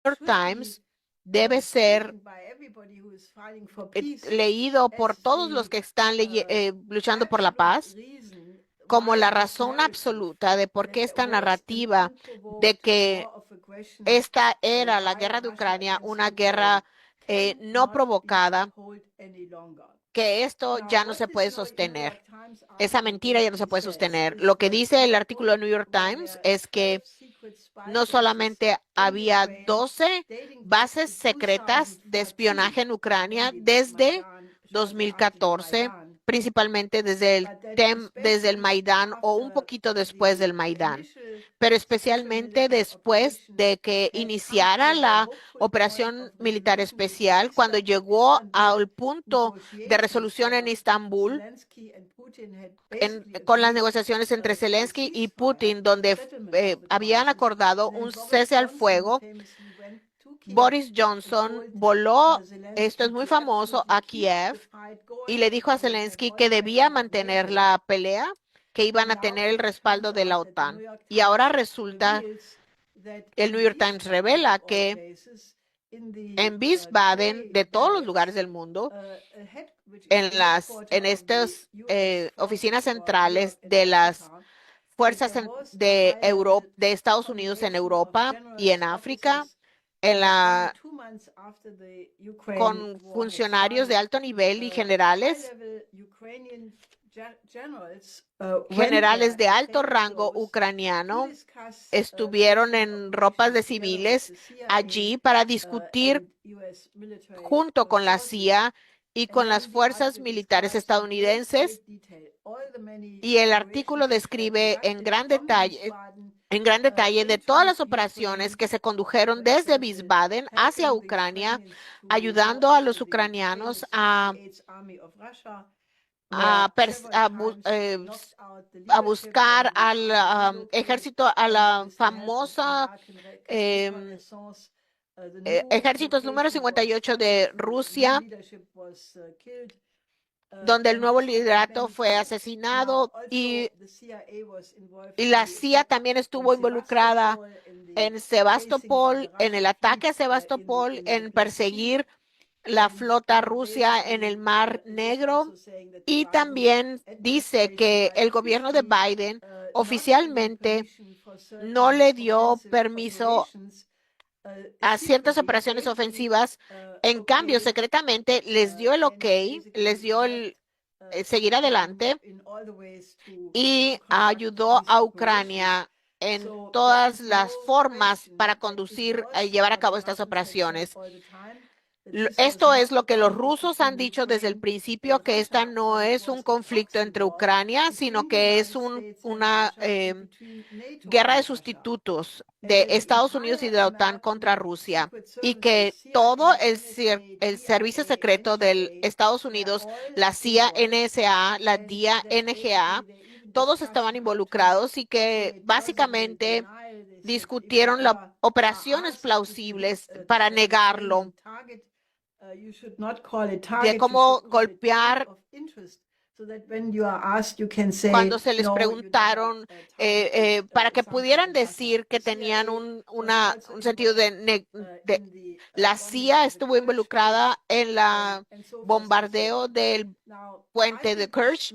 York Times debe ser leído por todos los que están luchando por la paz como la razón absoluta de por qué esta narrativa de que esta era la guerra de Ucrania, una guerra no provocada, que esto ya no se puede sostener. Esa mentira ya no se puede sostener. Lo que dice el artículo de New York Times es que no solamente había 12 bases secretas de espionaje en Ucrania desde 2014, principalmente desde el Maidán o un poquito después del Maidán, pero especialmente después de que iniciara la operación militar especial, cuando llegó al punto de resolución en Estambul, con las negociaciones entre Zelensky y Putin, donde habían acordado un cese al fuego. Boris Johnson voló, esto es muy famoso, a Kiev y le dijo a Zelensky que debía mantener la pelea, que iban a tener el respaldo de la OTAN. Y ahora resulta, el New York Times revela que en Wiesbaden, de todos los lugares del mundo, en estas oficinas centrales de las de Europa, de Estados Unidos en Europa y en África, en la, con funcionarios de alto nivel y generales de alto rango ucraniano estuvieron en ropas de civiles allí para discutir junto con la CIA y con las fuerzas militares estadounidenses, y el artículo describe en gran detalle de todas las operaciones que se condujeron desde Wiesbaden hacia Ucrania, ayudando a los ucranianos a buscar al ejército, a la famosa em, ejércitos número 58 de Rusia, donde el nuevo liderato fue asesinado, y la CIA también estuvo involucrada en Sebastopol, en el ataque a Sebastopol, en perseguir la flota rusa en el Mar Negro, y también dice que el gobierno de Biden oficialmente no le dio permiso a ciertas operaciones ofensivas. En cambio, secretamente les dio el OK, les dio el seguir adelante, y ayudó a Ucrania en todas las formas para conducir y llevar a cabo estas operaciones. Esto es lo que los rusos han dicho desde el principio, que esta no es un conflicto entre Ucrania, sino que es una guerra de sustitutos de Estados Unidos y de la OTAN contra Rusia, y que todo el servicio secreto de Estados Unidos, la CIA, NSA, la DIA, NGA, todos estaban involucrados, y que básicamente discutieron las operaciones plausibles para negarlo, de cómo golpear. Cuando se les preguntaron para que pudieran decir que tenían un sentido la CIA estuvo involucrada en la bombardeo del puente de Kerch.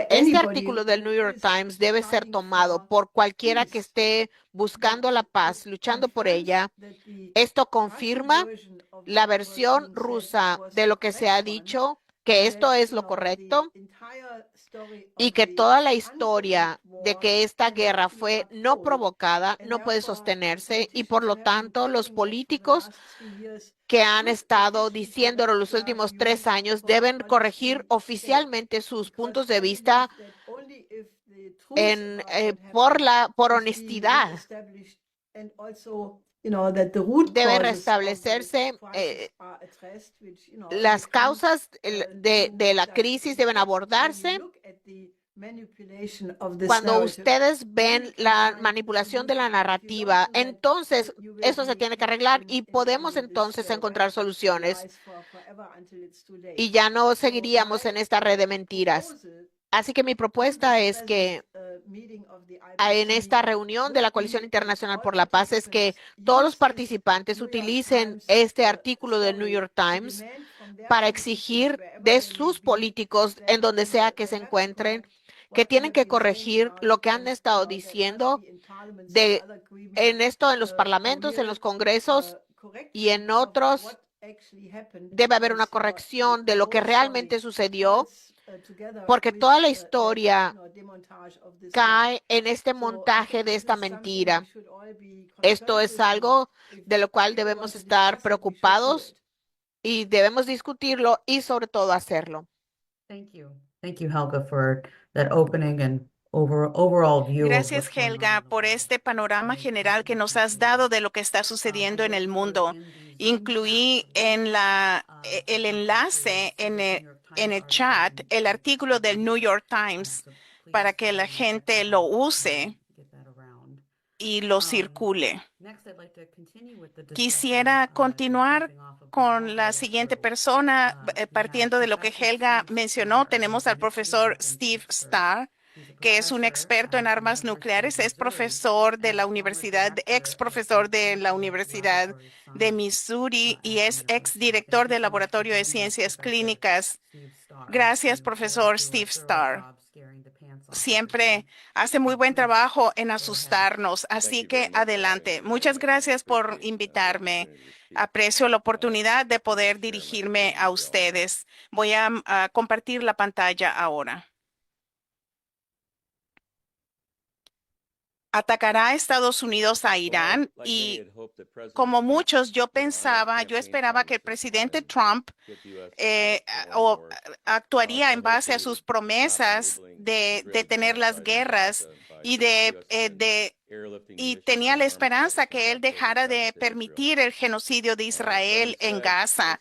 Este artículo del New York Times debe ser tomado por cualquiera que esté buscando la paz, luchando por ella. Esto confirma la versión rusa de lo que se ha dicho, que esto es lo correcto, y que toda la historia de que esta guerra fue no provocada no puede sostenerse, y por lo tanto los políticos que han estado diciéndolo los últimos 3 años deben corregir oficialmente sus puntos de vista por honestidad. Debe restablecerse, las causas de la crisis deben abordarse. Cuando ustedes ven la manipulación de la narrativa, entonces eso se tiene que arreglar, y podemos entonces encontrar soluciones, y ya no seguiríamos en esta red de mentiras. Así que mi propuesta es que en esta reunión de la Coalición Internacional por la Paz es que todos los participantes utilicen este artículo del New York Times para exigir de sus políticos en donde sea que se encuentren que tienen que corregir lo que han estado diciendo de en esto en los parlamentos, en los congresos y en otros. Debe haber una corrección de lo que realmente sucedió, porque toda la historia cae en este montaje de esta mentira. Esto es algo de lo cual debemos estar preocupados y debemos discutirlo y sobre todo hacerlo. Thank you. Thank you, Helga, for that opening and overall view of Gracias, what's going on Helga, in the por world. este panorama general que nos has dado de lo que está sucediendo en el mundo. Incluí en el enlace en el chat el artículo del New York Times para que la gente lo use y lo circule. Quisiera continuar con la siguiente persona, partiendo de lo que Helga mencionó. Tenemos al profesor Steve Starr, que es un experto en armas nucleares, es profesor de la universidad, ex profesor de la Universidad de Missouri y es ex director del Laboratorio de Ciencias Clínicas. Gracias, profesor Steve Starr. Siempre hace muy buen trabajo en asustarnos, así que adelante. Muchas gracias por invitarme. Aprecio la oportunidad de poder dirigirme a ustedes. Voy a compartir la pantalla ahora. Atacará a Estados Unidos a Irán y como muchos yo esperaba que el presidente Trump actuaría en base a sus promesas de detener las guerras y y tenía la esperanza que él dejara de permitir el genocidio de Israel en Gaza,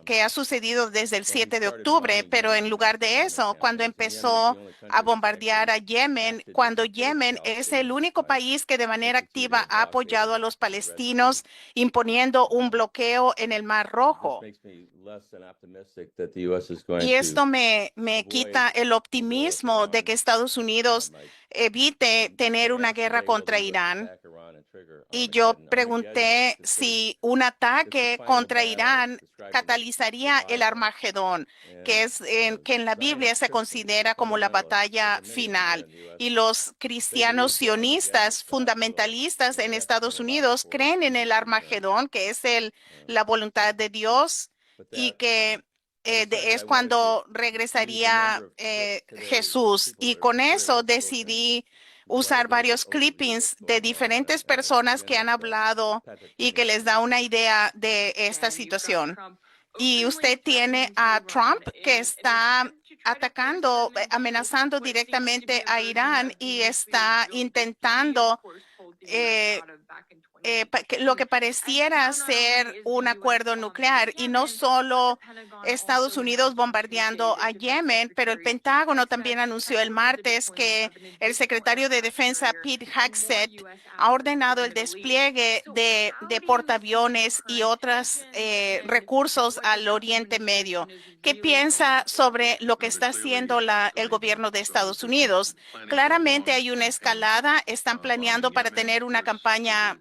que ha sucedido desde el 7 de octubre, pero en lugar de eso, cuando empezó a bombardear a Yemen, cuando Yemen es el único país que de manera activa ha apoyado a los palestinos, imponiendo un bloqueo en el Mar Rojo. Y esto me quita el optimismo de que Estados Unidos evite tener una guerra contra Irán. Y yo pregunté si un ataque contra Irán catalizaría el Armagedón, que en la Biblia se considera como la batalla final. Y los cristianos sionistas fundamentalistas en Estados Unidos creen en el Armagedón, que es la voluntad de Dios y que es cuando regresaría Jesús. Y con eso decidí usar varios clippings de diferentes personas que han hablado y que les da una idea de esta situación. Y usted tiene a Trump que está atacando, amenazando directamente a Irán y está intentando lo que pareciera ser un acuerdo nuclear y no solo Estados Unidos bombardeando a Yemen, pero el Pentágono también anunció el martes que el secretario de Defensa Pete Hegseth ha ordenado el despliegue de portaaviones y otros recursos al Oriente Medio. ¿Qué piensa sobre lo que está haciendo el gobierno de Estados Unidos? Claramente hay una escalada, están planeando para tener una campaña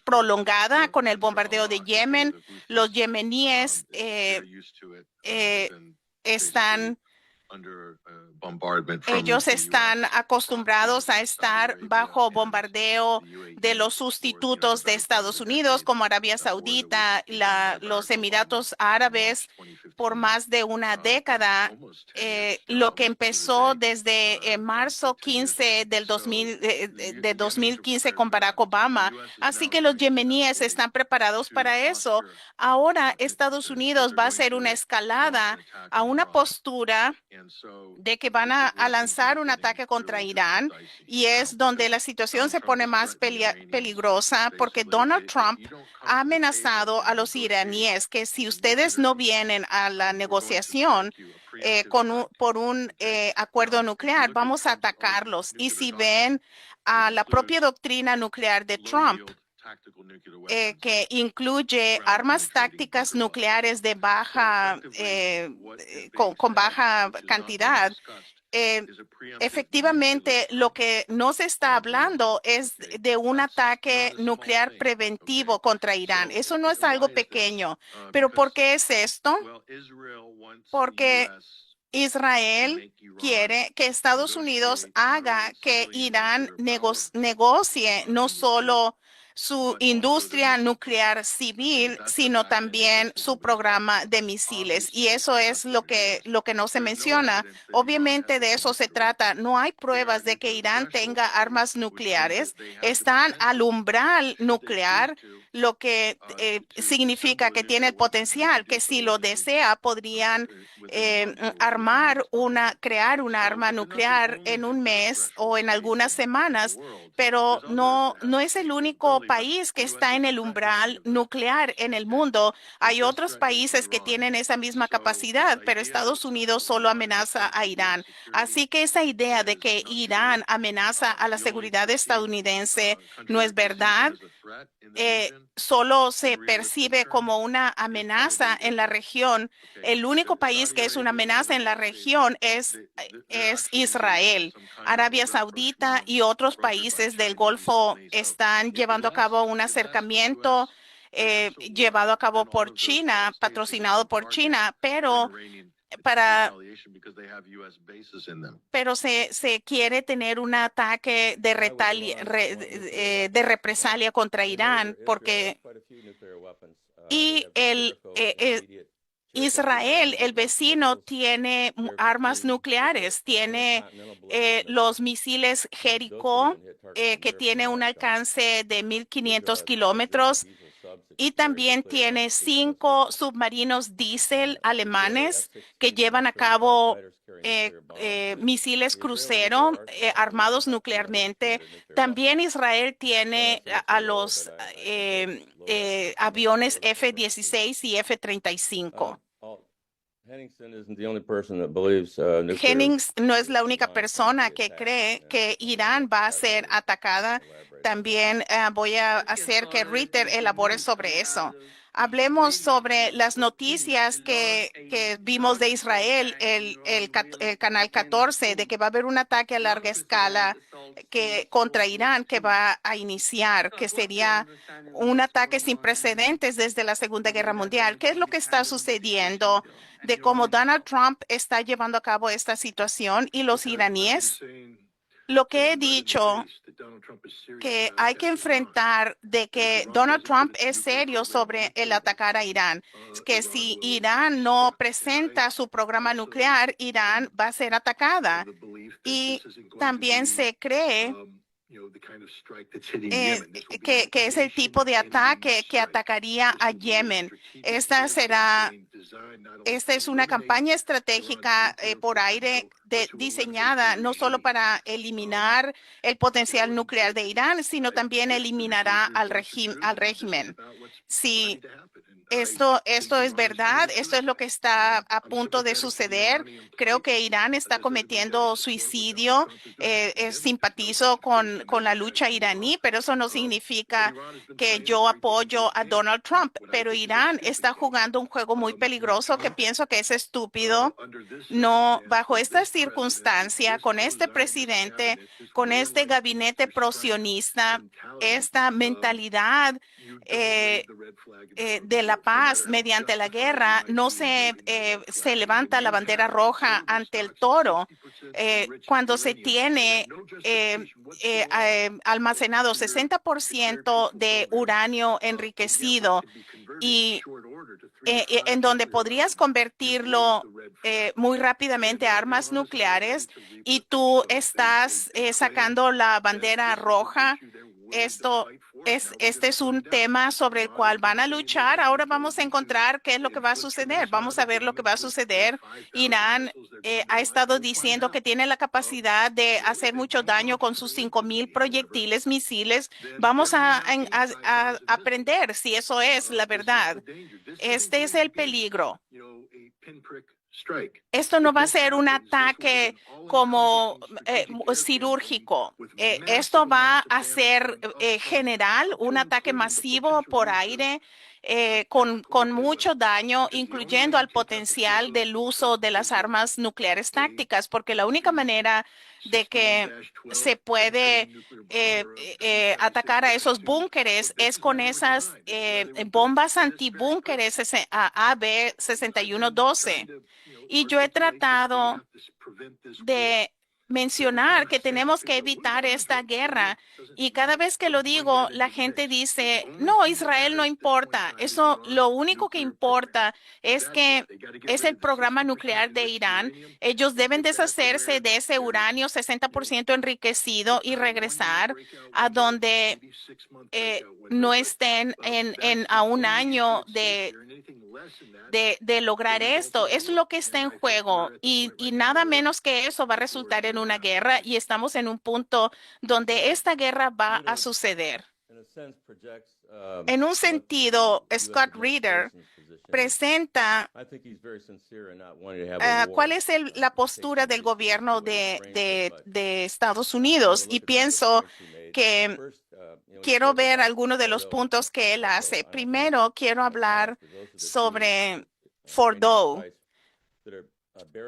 prolongada con el bombardeo de Yemen. Los yemeníes están ellos están acostumbrados a estar bajo bombardeo de los sustitutos de Estados Unidos, como Arabia Saudita, los Emiratos Árabes, por más de una década, lo que empezó desde marzo 15 de 2015 con Barack Obama. Así que los yemeníes están preparados para eso. Ahora Estados Unidos va a hacer una escalada a una postura de que van a lanzar un ataque contra Irán y es donde la situación se pone más peligrosa porque Donald Trump ha amenazado a los iraníes que si ustedes no vienen a la negociación por un acuerdo nuclear, vamos a atacarlos. Y si ven a la propia doctrina nuclear de Trump, que incluye armas tácticas nucleares de baja, con baja cantidad. Eh, Efectivamente, lo que no se está hablando es de un ataque nuclear preventivo contra Irán. Eso no es algo pequeño. ¿Pero por qué es esto? Porque Israel quiere que Estados Unidos haga que Irán negocie no solo su industria nuclear civil, sino también su programa de misiles. Y eso es lo que no se menciona. Obviamente de eso se trata. No hay pruebas de que Irán tenga armas nucleares. Están al umbral nuclear, lo que significa que tiene el potencial, que si lo desea podrían crear una arma nuclear en un mes o en algunas semanas, pero no es el único país que está en el umbral nuclear en el mundo. Hay otros países que tienen esa misma capacidad, pero Estados Unidos solo amenaza a Irán. Así que esa idea de que Irán amenaza a la seguridad estadounidense no es verdad. Solo se percibe como una amenaza en la región. El único país que es una amenaza en la región es Israel. Arabia Saudita y otros países del Golfo están llevando a cabo un acercamiento llevado a cabo por China, patrocinado por China, para, pero se quiere tener un ataque de represalia contra Irán, porque y Israel, el vecino, tiene armas nucleares, tiene los misiles Jericó, que tiene un alcance de 1.500 kilómetros, y también tiene 5 submarinos diésel alemanes que llevan a cabo misiles crucero armados nuclearmente. También Israel tiene a los aviones F-16 y F-35. Jennings no es la única persona que cree que Irán va a ser atacada. También voy a hacer que Ritter elabore sobre eso. Hablemos sobre las noticias que vimos de Israel, el canal 14, de que va a haber un ataque a larga escala contra Irán que va a iniciar, que sería un ataque sin precedentes desde la Segunda Guerra Mundial. ¿Qué es lo que está sucediendo de cómo Donald Trump está llevando a cabo esta situación y los iraníes? Lo que he dicho que hay que enfrentar de que Donald Trump es serio sobre el atacar a Irán, que si Irán no presenta su programa nuclear, Irán va a ser atacada. Y también se cree que es el tipo de ataque que atacaría a Yemen. Esta es una campaña estratégica por aire diseñada no solo para eliminar el potencial nuclear de Irán, sino también eliminará al régimen. Si esto es verdad, esto es lo que está a punto de suceder. Creo que Irán está cometiendo suicidio. Simpatizo con la lucha iraní, pero eso no significa que yo apoyo a Donald Trump. Pero Irán está jugando un juego muy peligroso que pienso que es estúpido. No, bajo esta circunstancia, con este presidente, con este gabinete prosionista, esta mentalidad de la paz mediante la guerra, no se levanta la bandera roja ante el toro. Cuando se tiene almacenado 60% de uranio enriquecido y en donde podrías convertirlo muy rápidamente a armas nucleares y tú estás sacando la bandera roja. Este es un tema sobre el cual van a luchar. Ahora vamos a encontrar qué es lo que va a suceder. Vamos a ver lo que va a suceder. Irán ha estado diciendo que tiene la capacidad de hacer mucho daño con sus 5,000 proyectiles, misiles. Vamos a aprender si eso es la verdad. Este es el peligro. Esto no va a ser un ataque como quirúrgico. Esto va a ser general, un ataque masivo por aire con mucho daño, incluyendo al potencial del uso de las armas nucleares tácticas, porque la única manera de que se puede atacar a esos búnkeres es con esas bombas antibúnkeres AB-6112. Y yo he tratado de mencionar que tenemos que evitar esta guerra. Y cada vez que lo digo, la gente dice, no, Israel no importa. Eso, lo único que importa es que es el programa nuclear de Irán. Ellos deben deshacerse de ese uranio 60% enriquecido y regresar a donde no estén a un año de lograr esto. Eso es lo que está en juego y nada menos que eso va a resultar en una guerra y estamos en un punto donde esta guerra va a suceder. En un sentido, Scott Reeder presenta cuál es la postura del gobierno de Estados Unidos y pienso que quiero ver algunos de los puntos que él hace. Primero, quiero hablar sobre Fordow.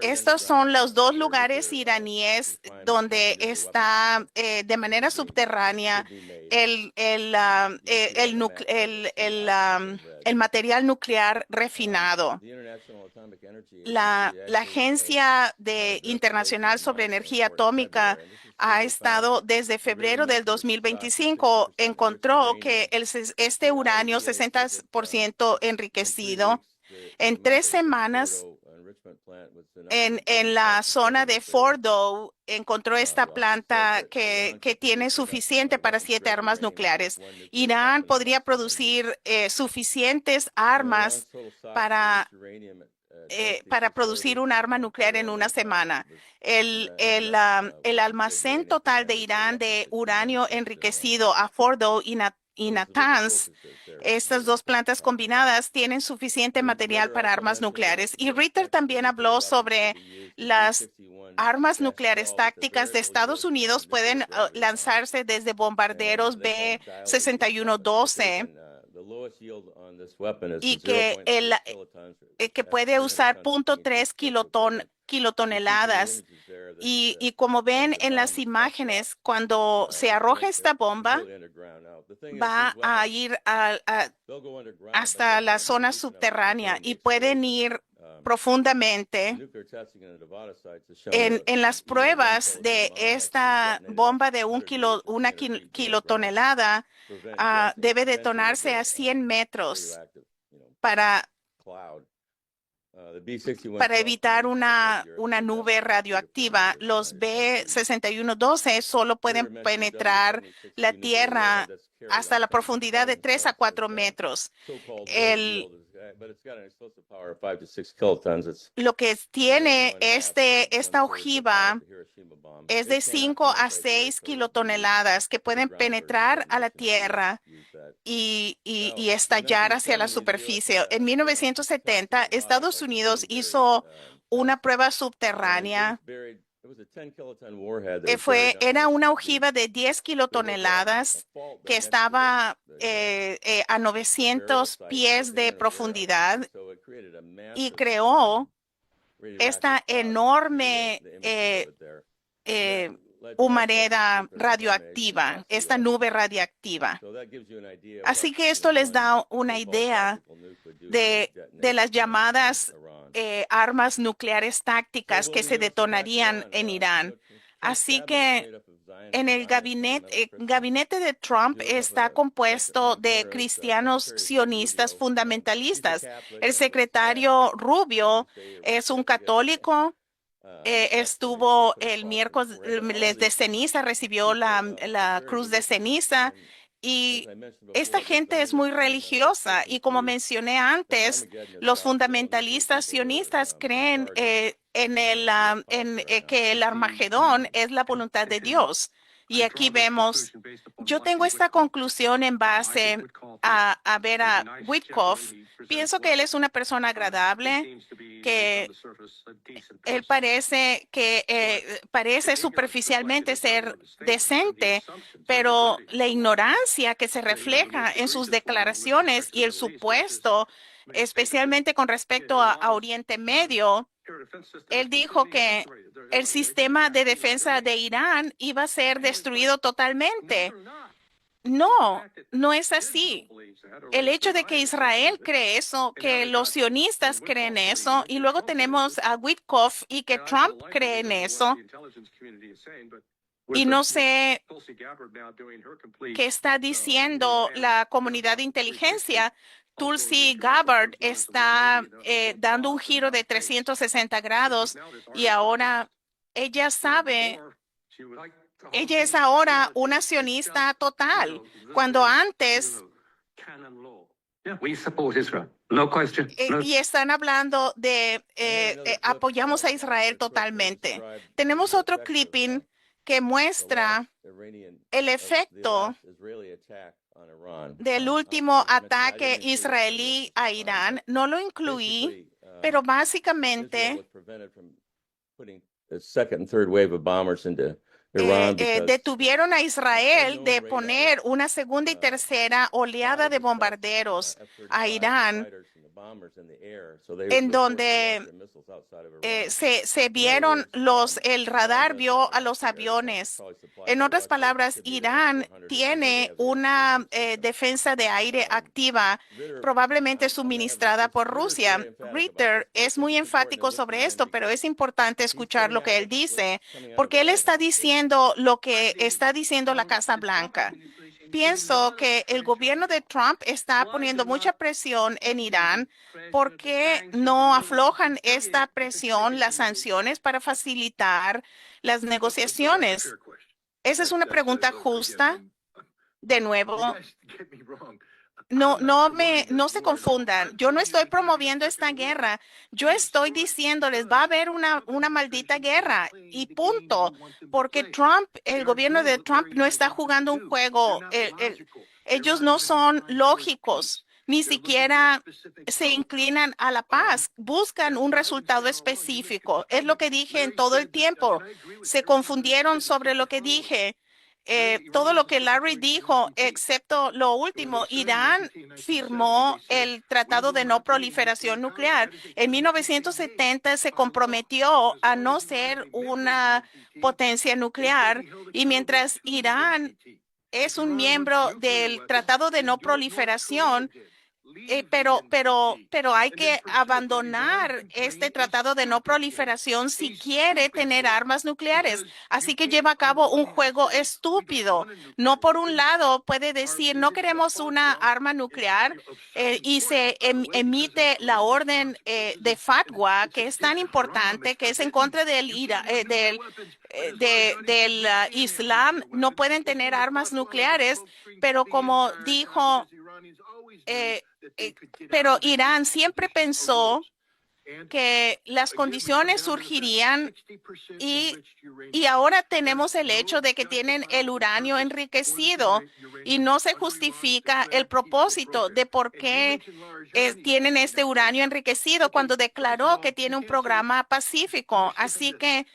Estos son los dos lugares iraníes donde está de manera subterránea el material nuclear refinado. La Agencia Internacional sobre Energía Atómica ha estado desde febrero del 2025, encontró que este uranio 60% enriquecido en 3 semanas en la zona de Fordow encontró esta planta que tiene suficiente para 7 armas nucleares. Irán podría producir suficientes armas para producir un arma nuclear en una semana. El almacén total de Irán de uranio enriquecido a Fordow y Natanz, estas dos plantas combinadas tienen suficiente material para armas nucleares. Y Ritter también habló sobre las armas nucleares tácticas de Estados Unidos pueden lanzarse desde bombarderos B-6112 y que puede usar 0.3 kilotoneladas. Y como ven en las imágenes, cuando se arroja esta bomba, va a ir hasta la zona subterránea y pueden ir profundamente. En las pruebas de esta bomba de una kilotonelada, debe detonarse a 100 metros para evitar una nube radioactiva. Los B-6112 solo pueden penetrar la Tierra hasta la profundidad de 3 a 4 metros. Lo que tiene esta ojiva es de 5 a 6 kilotoneladas que pueden penetrar a la Tierra y estallar hacia la superficie. En 1970, Estados Unidos hizo una prueba subterránea. Era una ojiva de 10 kilotoneladas que estaba a 900 pies de profundidad y creó esta enorme humareda radioactiva, esta nube radiactiva. Así que esto les da una idea de las llamadas armas nucleares tácticas que se detonarían en Irán. Así que en el gabinete de Trump está compuesto de cristianos sionistas fundamentalistas. El secretario Rubio es un católico. Estuvo el miércoles de ceniza, recibió la cruz de ceniza. Y esta gente es muy religiosa y como mencioné antes, los fundamentalistas sionistas creen que el Armagedón es la voluntad de Dios. Y aquí vemos, yo tengo esta conclusión en base a ver a Witkoff. Pienso que él es una persona agradable, que él parece superficialmente ser decente, pero la ignorancia que se refleja en sus declaraciones y el supuesto, especialmente con respecto a Oriente Medio, él dijo que el sistema de defensa de Irán iba a ser destruido totalmente. No, no es así. El hecho de que Israel cree eso, que los sionistas creen eso, y luego tenemos a Witkoff y que Trump cree en eso, y no sé qué está diciendo la comunidad de inteligencia. Tulsi Gabbard está dando un giro de 360 grados y ahora ella sabe, ella es ahora una sionista total, cuando antes y están hablando de apoyamos a Israel totalmente. Tenemos otro clipping que muestra el efecto del último ataque israelí a Irán. No lo incluí, pero básicamente detuvieron a Israel de poner una segunda y tercera oleada de bombarderos a Irán, en donde se vieron el radar vio a los aviones. En otras palabras, Irán tiene una defensa de aire activa, probablemente suministrada por Rusia. Ritter es muy enfático sobre esto, pero es importante escuchar lo que él dice, porque él está diciendo lo que está diciendo la Casa Blanca. Pienso que el gobierno de Trump está poniendo mucha presión en Irán. ¿Por qué no aflojan esta presión, las sanciones, para facilitar las negociaciones? Esa es una pregunta justa. De nuevo, no se confundan. Yo no estoy promoviendo esta guerra. Yo estoy diciéndoles, va a haber una maldita guerra y punto. Porque Trump, el gobierno de Trump no está jugando un juego. Ellos no son lógicos. Ni siquiera se inclinan a la paz. Buscan un resultado específico. Es lo que dije en todo el tiempo. Se confundieron sobre lo que dije. Todo lo que Larry dijo, excepto lo último, Irán firmó el Tratado de No Proliferación Nuclear. En 1970 se comprometió a no ser una potencia nuclear y mientras Irán es un miembro del Tratado de No Proliferación, pero hay que abandonar este tratado de no proliferación si quiere tener armas nucleares. Así que lleva a cabo un juego estúpido. No por un lado puede decir no queremos una arma nuclear y se emite la orden de fatwa que es tan importante, que es en contra del Islam. No pueden tener armas nucleares, pero como dijo pero Irán siempre pensó que las condiciones surgirían y ahora tenemos el hecho de que tienen el uranio enriquecido y no se justifica el propósito de por qué tienen este uranio enriquecido cuando declaró que tiene un programa pacífico. Así que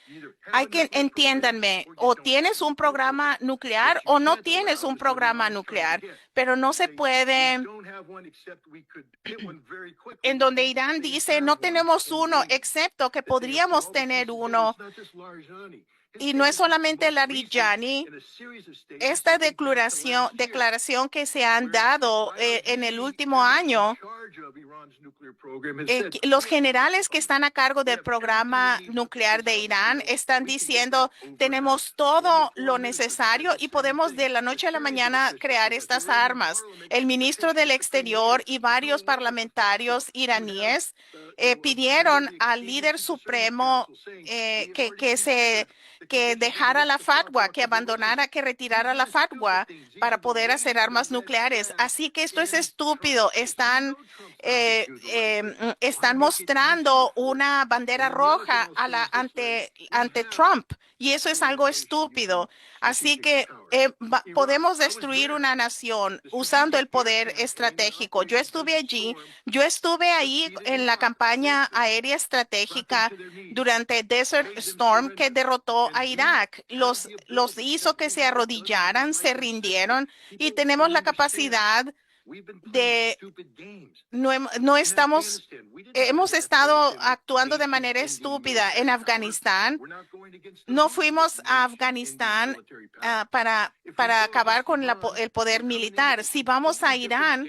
entiéndanme, o tienes un programa nuclear o no tienes un programa nuclear, pero no se puede, en donde Irán dice, no tenemos uno, excepto que podríamos tener uno. Y no es solamente Larijani, esta declaración que se han dado en el último año, los generales que están a cargo del programa nuclear de Irán están diciendo, tenemos todo lo necesario y podemos de la noche a la mañana crear estas armas. El ministro del Exterior y varios parlamentarios iraníes pidieron al líder supremo que se que dejara la fatwa, que abandonara, que retirara la fatwa para poder hacer armas nucleares. Así que esto es estúpido. Están mostrando una bandera roja ante Trump y eso es algo estúpido. Así que podemos destruir una nación usando el poder estratégico. Yo estuve allí, yo estuve ahí en la campaña aérea estratégica durante Desert Storm que derrotó a Irak. Los hizo que se arrodillaran, se rindieron y tenemos la capacidad de hemos estado actuando de manera estúpida en Afganistán. No fuimos a Afganistán para acabar con el poder militar. Si vamos a Irán,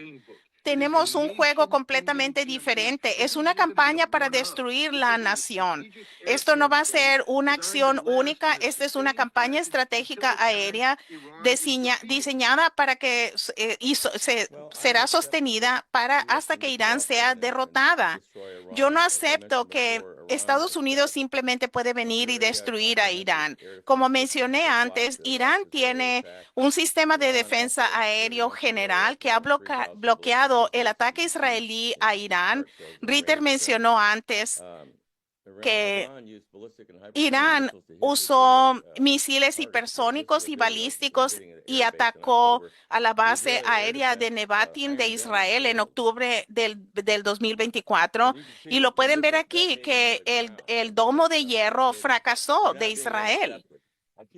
tenemos un juego completamente diferente. Es una campaña para destruir la nación. Esto no va a ser una acción única. Esta es una campaña estratégica aérea diseñada para que será sostenida hasta que Irán sea derrotada. Yo no acepto que Estados Unidos simplemente puede venir y destruir a Irán. Como mencioné antes, Irán tiene un sistema de defensa aéreo general que ha bloqueado el ataque israelí a Irán. Ritter mencionó antes que Irán usó misiles hipersónicos y balísticos y atacó a la base aérea de Nevatim de Israel en octubre del 2024. Y lo pueden ver aquí que el domo de hierro fracasó de Israel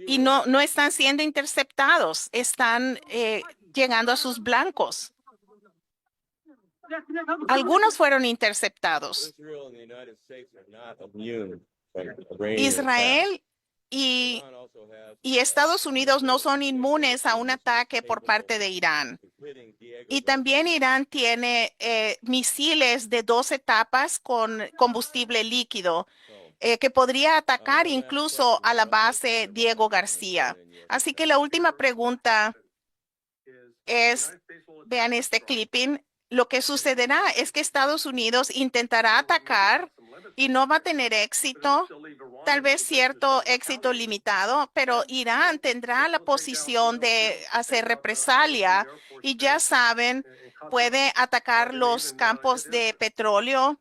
y no están siendo interceptados, están llegando a sus blancos. Algunos fueron interceptados. Israel y Estados Unidos no son inmunes a un ataque por parte de Irán. Y también Irán tiene misiles de 2 etapas con combustible líquido que podría atacar incluso a la base Diego García. Así que la última pregunta es, vean este clipping. Lo que sucederá es que Estados Unidos intentará atacar y no va a tener éxito, tal vez cierto éxito limitado, pero Irán tendrá la posición de hacer represalia y ya saben, puede atacar los campos de petróleo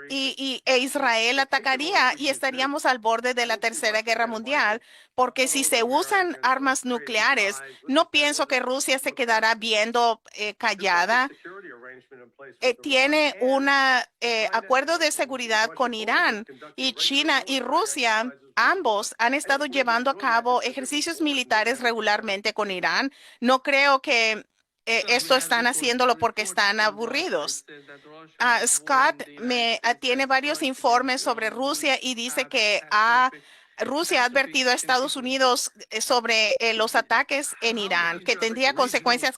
e Israel atacaría y estaríamos al borde de la Tercera Guerra Mundial, porque si se usan armas nucleares, no pienso que Rusia se quedará viendo callada. Tiene un acuerdo de seguridad con Irán y China y Rusia. Ambos han estado llevando a cabo ejercicios militares regularmente con Irán. No creo que esto están haciéndolo porque están aburridos. Scott tiene varios informes sobre Rusia y dice que Rusia ha advertido a Estados Unidos sobre los ataques en Irán, que tendría consecuencias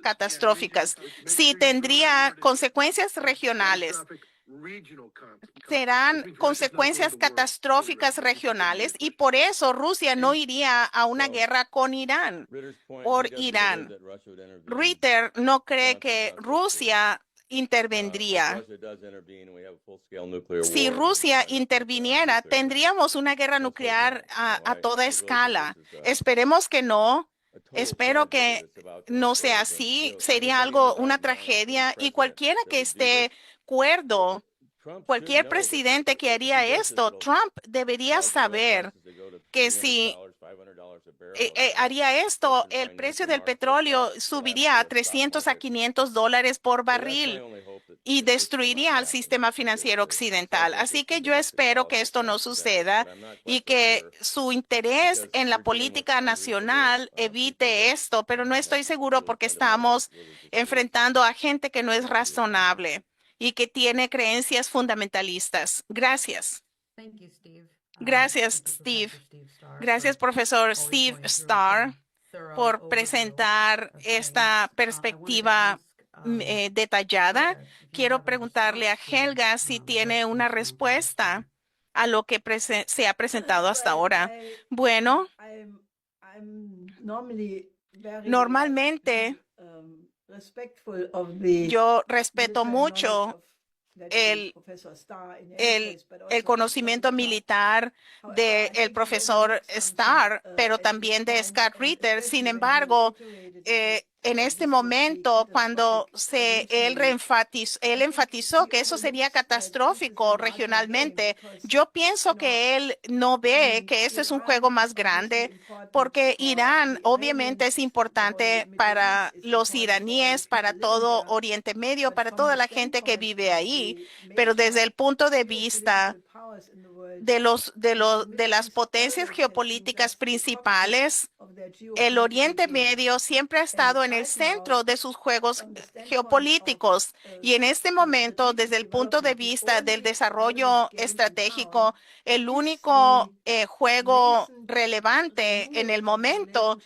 catastróficas. Sí, tendría consecuencias regionales. Serán consecuencias catastróficas regionales y por eso Rusia no iría a una guerra con Irán, por Irán. Ritter no cree que Rusia intervendría. Si Rusia interviniera, tendríamos una guerra nuclear a toda escala. Esperemos que no. Espero que no sea así. Sería una tragedia y cualquiera que esté cuerdo, cualquier presidente que haría esto, Trump debería saber que si haría esto, el precio del petróleo subiría a $300 a $500 por barril y destruiría al sistema financiero occidental. Así que yo espero que esto no suceda y que su interés en la política nacional evite esto, pero no estoy seguro porque estamos enfrentando a gente que no es razonable y que tiene creencias fundamentalistas. Gracias. Gracias, Steve. Gracias, profesor Steve Starr, por presentar esta perspectiva detallada. Quiero preguntarle a Helga si tiene una respuesta a lo que se ha presentado hasta ahora. Bueno, normalmente yo respeto mucho el, el conocimiento militar del profesor Starr, pero también de Scott Ritter. Sin embargo, en este momento, cuando él enfatizó que eso sería catastrófico regionalmente, yo pienso que él no ve que esto es un juego más grande, porque Irán obviamente es importante para los iraníes, para todo Oriente Medio, para toda la gente que vive ahí, pero desde el punto de vista de las potencias geopolíticas principales, el Oriente Medio siempre ha estado en el centro de sus juegos geopolíticos y en este momento, desde el punto de vista del desarrollo estratégico, el único juego relevante en el momento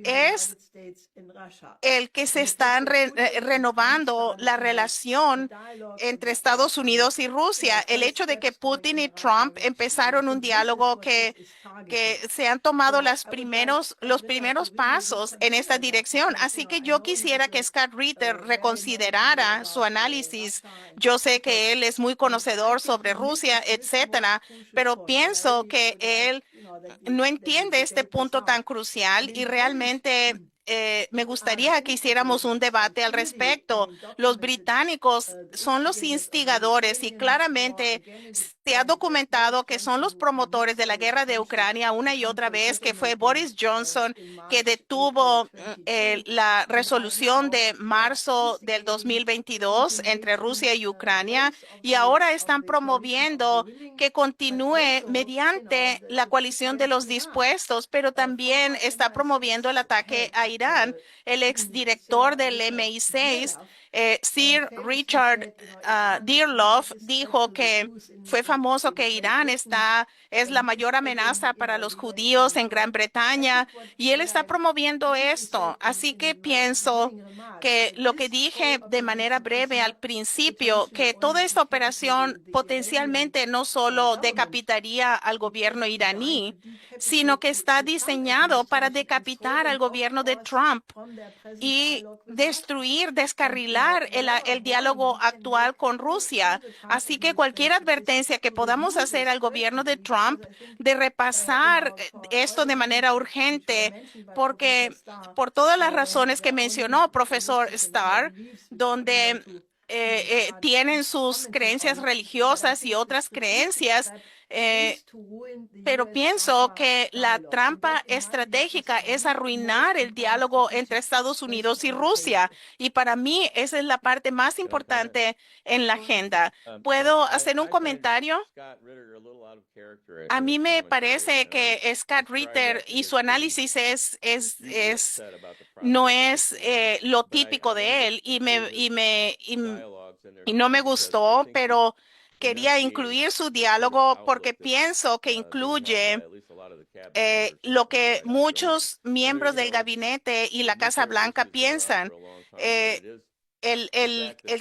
es el que se está renovando la relación entre Estados Unidos y Rusia. El hecho de que Putin y Trump empezaron un diálogo que se han tomado los primeros pasos en esta dirección. Así que yo quisiera que Scott Ritter reconsiderara su análisis. Yo sé que él es muy conocedor sobre Rusia, etcétera, pero pienso que él no entiende este punto tan crucial y realmente me gustaría que hiciéramos un debate al respecto. Los británicos son los instigadores y claramente se ha documentado que son los promotores de la guerra de Ucrania una y otra vez, que fue Boris Johnson que detuvo la resolución de marzo del 2022 entre Rusia y Ucrania y ahora están promoviendo que continúe mediante la coalición de los dispuestos, pero también está promoviendo el ataque a Irán. El exdirector del MI6, Sir Richard Dearlove, dijo que fue famoso que Irán es la mayor amenaza para los judíos en Gran Bretaña y él está promoviendo esto. Así que pienso que lo que dije de manera breve al principio, que toda esta operación potencialmente no solo decapitaría al gobierno iraní, sino que está diseñado para decapitar al gobierno de Trump y descarrilar el diálogo actual con Rusia. Así que cualquier advertencia que podamos hacer al gobierno de Trump de repasar esto de manera urgente, porque por todas las razones que mencionó profesor Starr, donde tienen sus creencias religiosas y otras creencias, pero pienso que la trampa estratégica es arruinar el diálogo entre Estados Unidos y Rusia. Y para mí esa es la parte más importante en la agenda. ¿Puedo hacer un comentario? A mí me parece que Scott Ritter y su análisis no es lo típico de él y no me gustó, pero quería incluir su diálogo porque pienso que incluye lo que muchos miembros del gabinete y la Casa Blanca piensan. El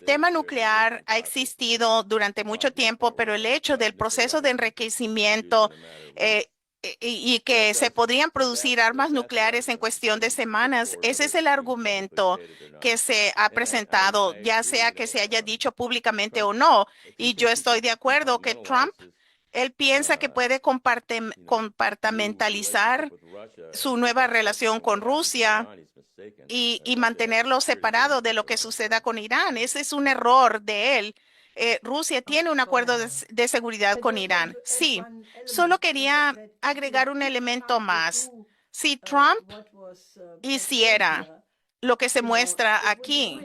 tema nuclear ha existido durante mucho tiempo, pero el hecho del proceso de enriquecimiento y que se podrían producir armas nucleares en cuestión de semanas, ese es el argumento que se ha presentado, ya sea que se haya dicho públicamente o no. Y yo estoy de acuerdo que Trump, él piensa que puede compartimentalizar su nueva relación con Rusia y mantenerlo separado de lo que suceda con Irán. Ese es un error de él. Rusia tiene un acuerdo de seguridad con Irán. Sí, solo quería agregar un elemento más. Si Trump hiciera lo que se muestra aquí,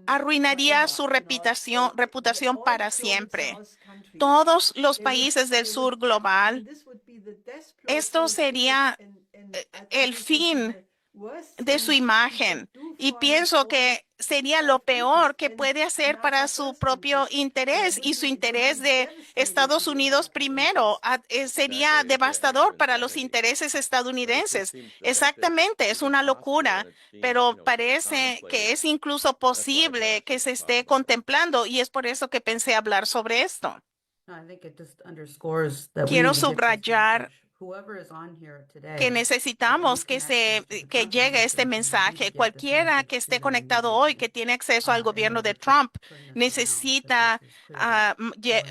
arruinaría su reputación para siempre. Todos los países del sur global, esto sería el fin de su imagen y pienso que sería lo peor que puede hacer para su propio interés y su interés de Estados Unidos primero. Sería devastador para los intereses estadounidenses. Exactamente, es una locura, pero parece que es incluso posible que se esté contemplando y es por eso que pensé hablar sobre esto. Quiero subrayar whoever is on here que today, necesitamos que llegue este mensaje. Cualquiera que esté conectado hoy, que tiene acceso al gobierno de Trump, necesita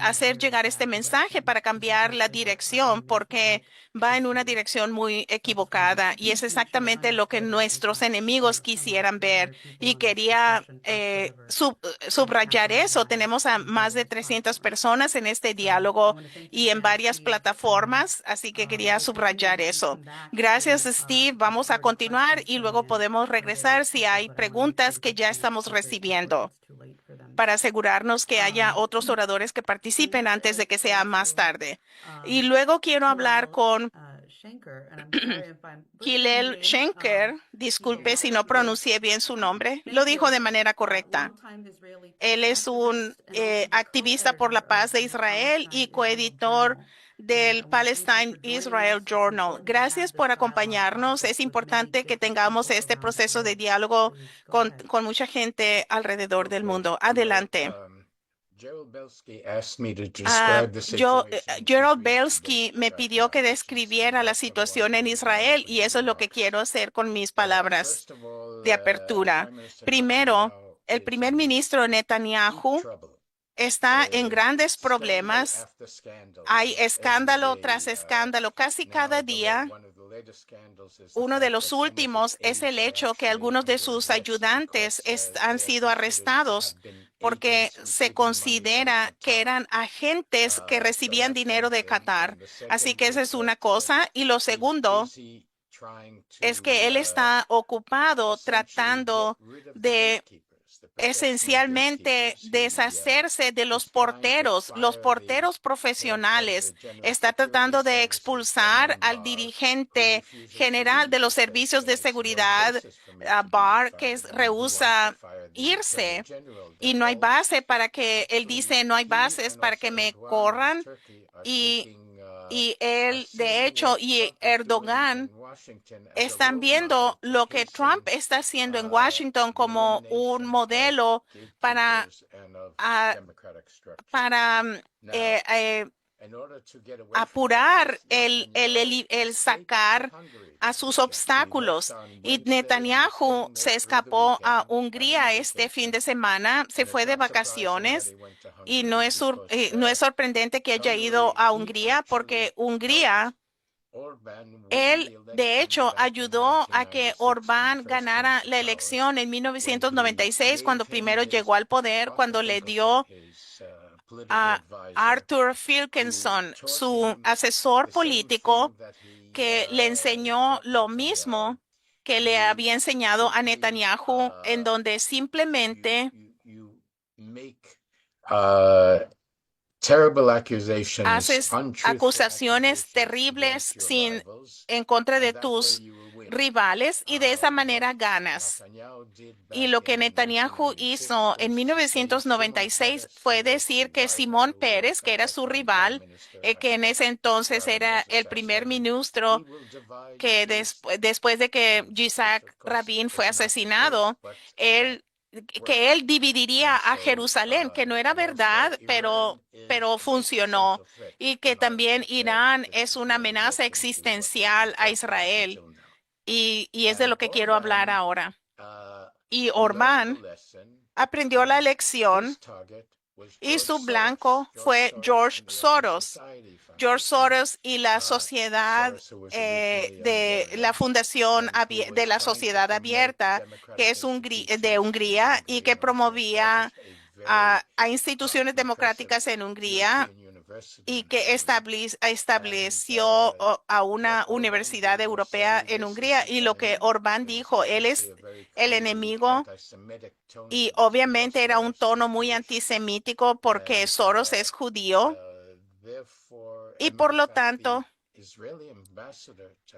hacer llegar este mensaje para cambiar la dirección, porque va en una dirección muy equivocada y es exactamente lo que nuestros enemigos quisieran ver. Y quería subrayar eso. Tenemos a más de 300 personas en este diálogo y en varias plataformas, así que quería subrayar eso. Gracias, Steve. Vamos a continuar y luego podemos regresar si hay preguntas que ya estamos recibiendo para asegurarnos que haya otros oradores que participen antes de que sea más tarde. Y luego quiero hablar con Hillel Schenker. Disculpe si no pronuncié bien su nombre. Lo dijo de manera correcta. Él es un activista por la paz de Israel y coeditor del Palestine Israel Journal. Gracias por acompañarnos. Es importante que tengamos este proceso de diálogo con mucha gente alrededor del mundo. Adelante. Gerald Belsky me pidió que describiera la situación en Israel y eso es lo que quiero hacer con mis palabras de apertura. Primero, el primer ministro Netanyahu está en grandes problemas. Hay escándalo tras escándalo casi cada día. Uno de los últimos es el hecho que algunos de sus ayudantes han sido arrestados porque se considera que eran agentes que recibían dinero de Qatar. Así que esa es una cosa. Y lo segundo es que él está ocupado tratando de esencialmente deshacerse de los porteros profesionales. Está tratando de expulsar al dirigente general de los servicios de seguridad, Barr, que rehúsa irse. Y no hay base para que él dice, no hay bases para que me corran. Y él, de hecho, y Erdogan están viendo lo que Trump está haciendo en Washington como un modelo para, para apurar el sacar a sus obstáculos. Y Netanyahu se escapó a Hungría este fin de semana, se fue de vacaciones y no es sorprendente que haya ido a Hungría porque Hungría, él, de hecho, ayudó a que Orbán ganara la elección en 1996, cuando primero llegó al poder, cuando le dio a Arthur Filkenson, su asesor político, que le enseñó lo mismo que le había enseñado a Netanyahu, en donde simplemente haces acusaciones terribles en contra de tus rivales y de esa manera ganas. Y lo que Netanyahu hizo en 1996 fue decir que Simón Pérez, que era su rival, que en ese entonces era el primer ministro, que después de que Yitzhak Rabin fue asesinado, que él dividiría a Jerusalén, que no era verdad, pero funcionó, y que también Irán es una amenaza existencial a Israel. Y es de lo que quiero hablar ahora. Y Orbán aprendió la lección y su blanco fue George Soros. George Soros y la sociedad de la Fundación de la Sociedad Abierta, que es de Hungría y que promovía a instituciones democráticas en Hungría y que estableció a una universidad europea en Hungría. Y lo que Orbán dijo, él es el enemigo, y obviamente era un tono muy antisemítico porque Soros es judío y por lo tanto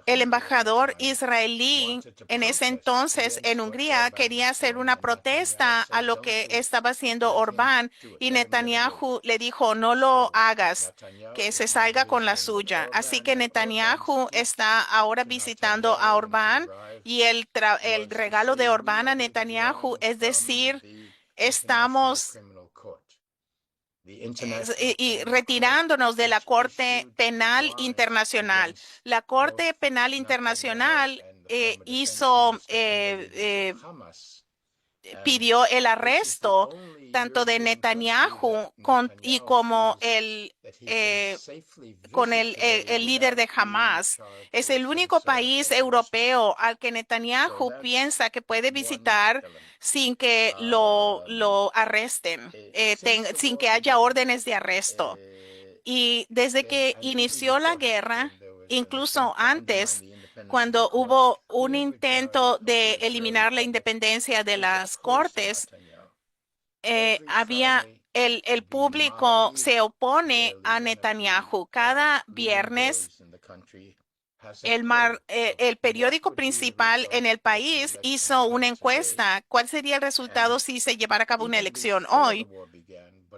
el embajador israelí en ese entonces en Hungría quería hacer una protesta a lo que estaba haciendo Orbán, y Netanyahu le dijo, no lo hagas, que se salga con la suya. Así que Netanyahu está ahora visitando a Orbán, y el regalo de Orbán a Netanyahu es decir, estamos y retirándonos de la Corte Penal Internacional. La Corte Penal Internacional pidió el arresto tanto de Netanyahu como con el líder de Hamas. Es el único país europeo al que Netanyahu piensa que puede visitar sin que lo arresten, sin que haya órdenes de arresto. Y desde que inició la guerra, incluso antes, cuando hubo un intento de eliminar la independencia de las cortes, el público se opone a Netanyahu. Cada viernes, el periódico principal en el país hizo una encuesta. ¿Cuál sería el resultado si se llevara a cabo una elección hoy?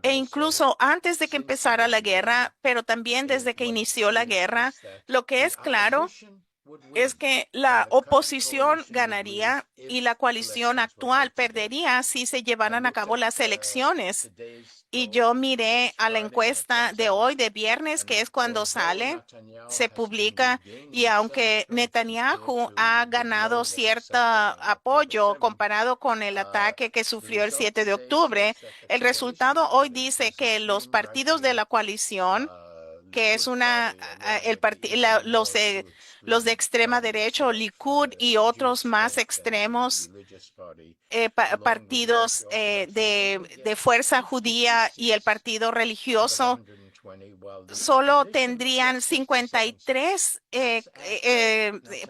E incluso antes de que empezara la guerra, pero también desde que inició la guerra, lo que es claro es que la oposición ganaría y la coalición actual perdería si se llevaran a cabo las elecciones. Y yo miré a la encuesta de hoy, de viernes, que es cuando se publica, y aunque Netanyahu ha ganado cierto apoyo comparado con el ataque que sufrió el 7 de octubre, el resultado hoy dice que los partidos de la coalición, que es los de extrema derecha, Likud y otros más extremos, partidos de fuerza judía y el partido religioso, solo tendrían 53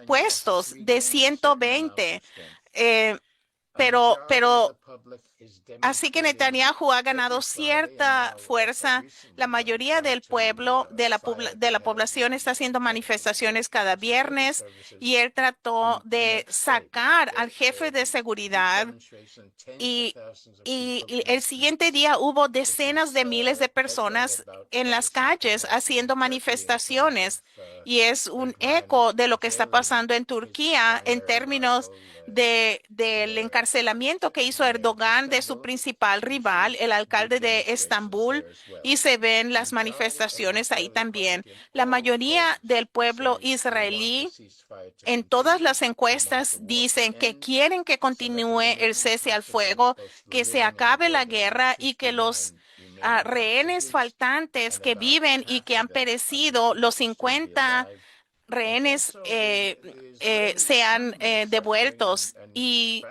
puestos de 120. Pero así que Netanyahu ha ganado cierta fuerza. La mayoría del pueblo, de la población, está haciendo manifestaciones cada viernes y él trató de sacar al jefe de seguridad y el siguiente día hubo decenas de miles de personas en las calles haciendo manifestaciones y es un eco de lo que está pasando en Turquía en términos del encarcelamiento que hizo Erdogan de su principal rival, el alcalde de Estambul, y se ven las manifestaciones ahí también. La mayoría del pueblo israelí en todas las encuestas dicen que quieren que continúe el cese al fuego, que se acabe la guerra y que los rehenes faltantes que viven y que han perecido, los 50 rehenes sean devueltos. Y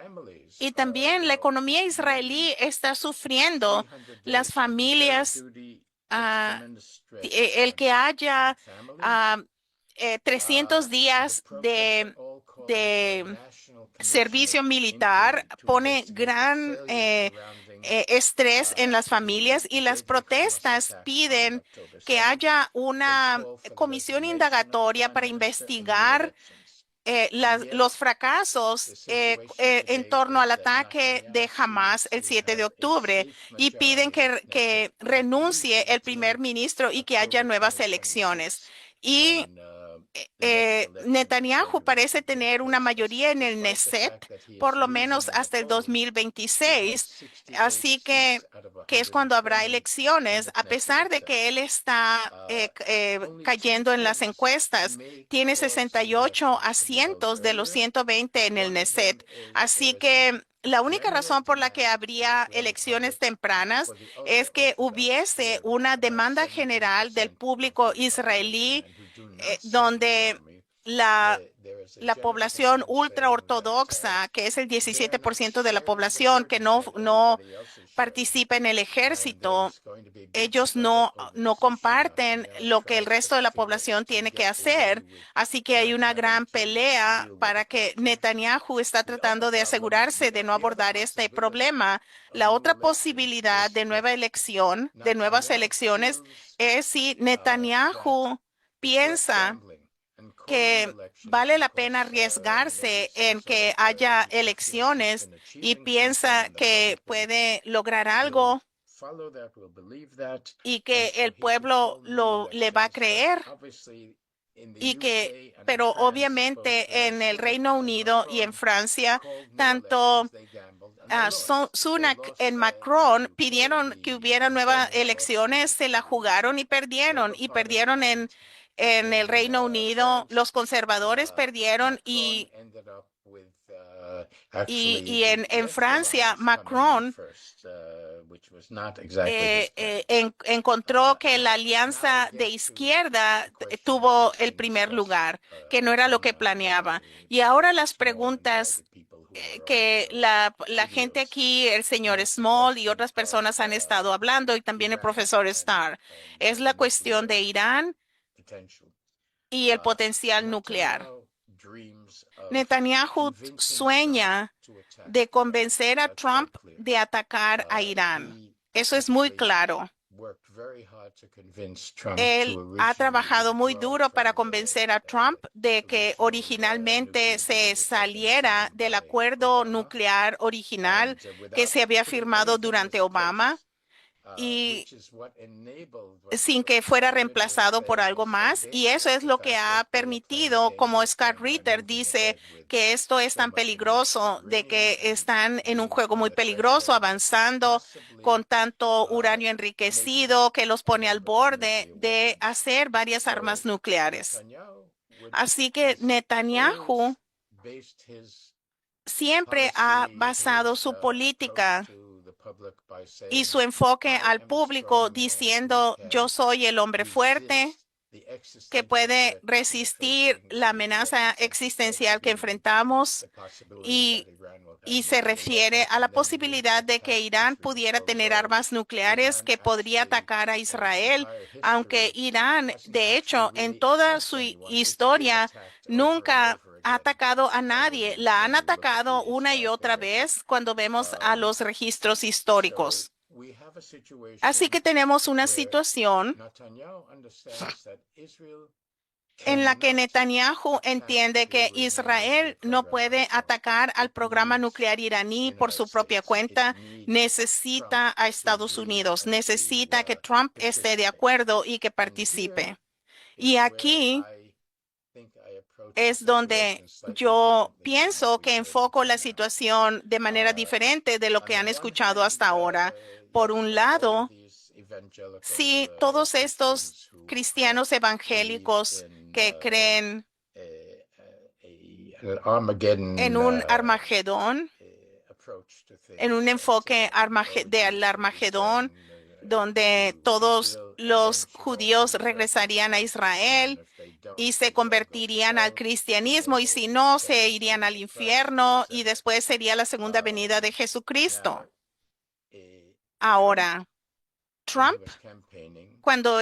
también la economía israelí está sufriendo. Las familias, el que haya 300 días de servicio militar pone gran estrés en las familias y las protestas piden que haya una comisión indagatoria para investigar los fracasos en torno al ataque de Hamas el 7 de octubre y piden que renuncie el primer ministro y que haya nuevas elecciones. Y Netanyahu parece tener una mayoría en el Knesset, por lo menos hasta el 2026, así que es cuando habrá elecciones, a pesar de que él está cayendo en las encuestas, tiene 68 asientos de los 120 en el Knesset, así que la única razón por la que habría elecciones tempranas es que hubiese una demanda general del público israelí donde la población ultraortodoxa, que es el 17% de la población que no participa en el ejército, ellos no comparten lo que el resto de la población tiene que hacer. Así que hay una gran pelea para que Netanyahu está tratando de asegurarse de no abordar este problema. La otra posibilidad de nuevas elecciones, es si Netanyahu piensa que vale la pena arriesgarse en que haya elecciones y piensa que puede lograr algo y que el pueblo le va a creer. Pero obviamente en el Reino Unido y en Francia, tanto Sunak en Macron pidieron que hubiera nuevas elecciones, se la jugaron y perdieron en el Reino Unido. Los conservadores perdieron y en Francia, Macron encontró que la alianza de izquierda tuvo el primer lugar, que no era lo que planeaba. Y ahora las preguntas que la gente aquí, el señor Small y otras personas han estado hablando, y también el profesor Starr, es la cuestión de Irán y el potencial nuclear. Netanyahu sueña de convencer a Trump de atacar a Irán. Eso es muy claro. Él ha trabajado muy duro para convencer a Trump de que originalmente se saliera del acuerdo nuclear original que se había firmado durante Obama y sin que fuera reemplazado por algo más. Y eso es lo que ha permitido, como Scott Ritter dice, que esto es tan peligroso, de que están en un juego muy peligroso, avanzando con tanto uranio enriquecido que los pone al borde de hacer varias armas nucleares. Así que Netanyahu siempre ha basado su política y su enfoque al público diciendo: yo soy el hombre fuerte que puede resistir la amenaza existencial que enfrentamos, y se refiere a la posibilidad de que Irán pudiera tener armas nucleares que podría atacar a Israel, aunque Irán, de hecho, en toda su historia nunca ha atacado a nadie. La han atacado una y otra vez cuando vemos a los registros históricos. Así que tenemos una situación en la que Netanyahu entiende que Israel no puede atacar al programa nuclear iraní por su propia cuenta. Necesita a Estados Unidos, necesita que Trump esté de acuerdo y que participe. Y aquí es donde yo pienso que enfoco la situación de manera diferente de lo que han escuchado hasta ahora. Por un lado, si todos estos cristianos evangélicos que creen en un Armagedón, en un enfoque del Armagedón, donde todos los judíos regresarían a Israel y se convertirían al cristianismo, y si no, se irían al infierno, y después sería la segunda venida de Jesucristo. Ahora, Trump, cuando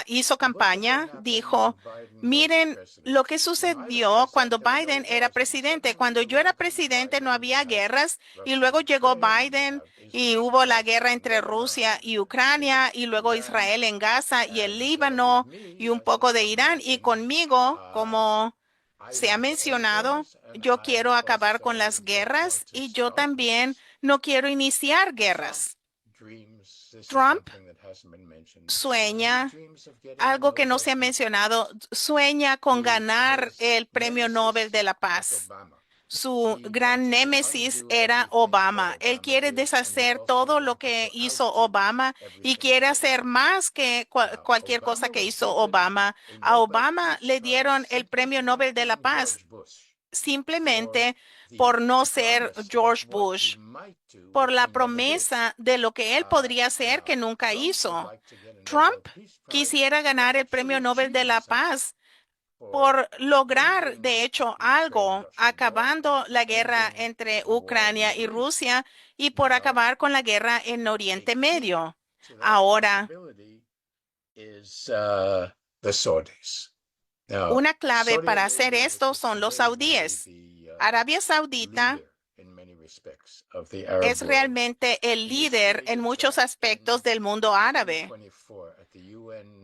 hizo campaña, dijo: miren lo que sucedió cuando Biden era presidente. Cuando yo era presidente no había guerras, y luego llegó Biden y hubo la guerra entre Rusia y Ucrania, y luego Israel en Gaza y el Líbano y un poco de Irán. Y conmigo, como se ha mencionado, yo quiero acabar con las guerras, y yo también no quiero iniciar guerras. Trump sueña algo que no se ha mencionado, sueña con ganar el Premio Nobel de la Paz. Su gran némesis era Obama. Él quiere deshacer todo lo que hizo Obama y quiere hacer más que cualquier cosa que hizo Obama. A Obama le dieron el Premio Nobel de la Paz simplemente por no ser George Bush, por la promesa de lo que él podría hacer que nunca hizo. Trump quisiera ganar el Premio Nobel de la Paz por lograr, de hecho, algo, acabando la guerra entre Ucrania y Rusia y por acabar con la guerra en Oriente Medio. Ahora, una clave para hacer esto son los saudíes. Arabia Saudita es realmente el líder en muchos aspectos del mundo árabe,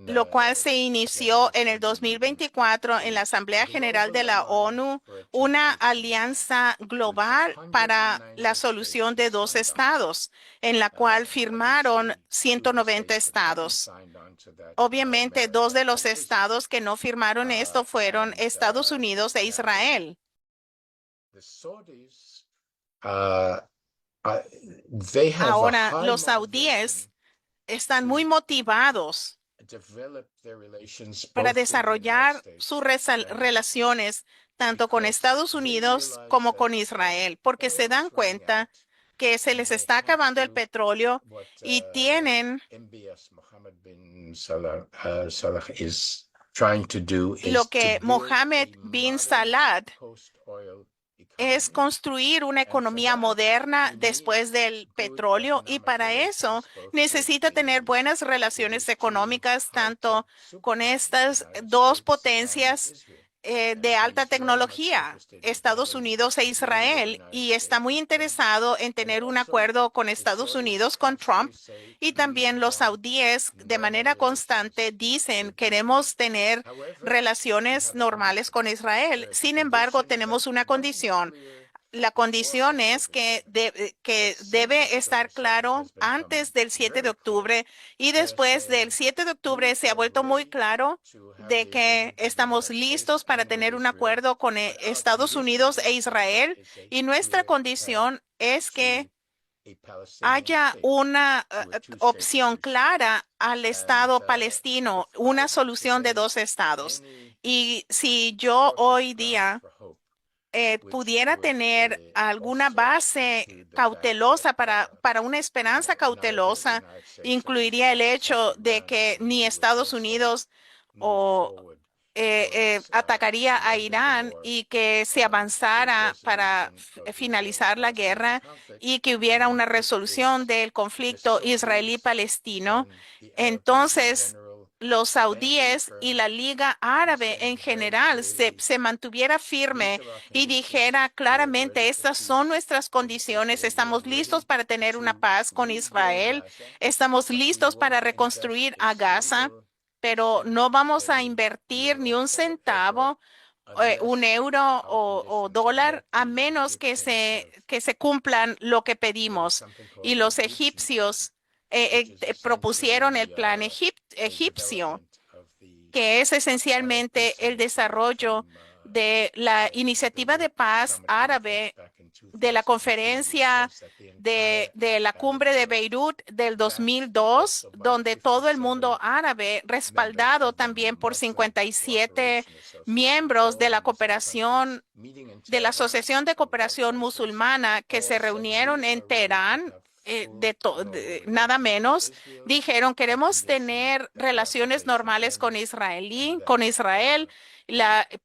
lo cual se inició en el 2024 en la Asamblea General de la ONU, una alianza global para la solución de dos estados, en la cual firmaron 190 estados. Obviamente, dos de los estados que no firmaron esto fueron Estados Unidos e Israel. They have a Ahora, high los saudíes están muy motivados develop their relations para both with the United desarrollar States sus and relaciones tanto con because Estados they Unidos realize como that con Israel, porque oil se is dan running cuenta out que se and les they está have acabando el to petróleo what y tienen MBS Mohammed bin Salah is trying to do lo is to que build Mohammed a bin modern Salah post-oil es economy. construir una And for economía that, moderna he después needs del good petróleo y economic para eso relations both with necesita tener buenas with relaciones these two económicas tanto high-tech con superpowers, the estas United dos States and potencias Israel. de And alta he's very much tecnología, interested in Estados having Unidos e a deal with the Israel, United y está States muy with Trump. interesado en And tener un also, acuerdo con the Estados Saudis Unidos, con Trump, constantly say y we también los want saudíes de manera normal constante relations dicen with queremos Israel. tener However, we relaciones have a normales con condition. Israel. There is a Sin embargo, condition tenemos that una wasn't condición. clear La before condición es October 7. que But since debe October estar 7 claro has antes become del 7 de very clear. octubre y They're después del saying 7 de octubre we se ha are vuelto muy ready claro to have de the que agreement with the estamos United States listos para and with tener un Israel, acuerdo con but our Estados condition Unidos e is that there Israel is a y nuestra clear path condición es que to a Palestinian haya state, una to a two-state opción solution. clara al And Estado palestino, if I una have to solución de say dos estados. any Y si yo hoy cautious día grounds for hope, which pudiera would tener alguna also base include the fact cautelosa that para una esperanza neither the cautelosa, United States or incluiría el Israel hecho suffer de que damage, ni we would Estados also Unidos move o forward towards atacaría the a end of the Irán war y que se and a avanzara para resolution of the finalizar la Israeli-Palestinian guerra conflict. y que hubiera And una it resolución is del the conflicto Saudis israelí-palestino. and the Arab League in Entonces, general los stand their saudíes y firm la Liga in Árabe en saying very general clearly, se mantuviera these firme are our y conditions, dijera we are ready claramente, for estas son peace nuestras with condiciones, Israel, we are estamos listos ready para tener una to paz con rebuild Israel, Gaza, estamos but we listos para won't invest reconstruir a a Gaza, single pero cent, no vamos a penny, invertir ni euro, un or peso centavo, un unless euro our o conditions are dólar, met, a the menos Egyptians have que se cumplan lo que there is pedimos. something Y called the los Egyptian plan, egipcios which is propusieron el essentially plan a egipcio, development of the que es Arab esencialmente Peace el Initiative desarrollo from de la the iniciativa de Beirut paz Summit Conference árabe back in de la 2002, which conferencia was that the entire de la Arab cumbre de world, Beirut del backed 2002, also by donde todo el mundo 57 árabe, members respaldado of the también por Muslim 57 Cooperation Association, miembros de all la Muslim countries cooperación, meeting in de la Tehran Asociación de on March Cooperación 21st, Musulmana, que all se said we reunieron en are ready to Teherán, have full nada relations with menos, Israel. dijeron, Our queremos condition tener that relaciones occupation normales ends and con that Israel,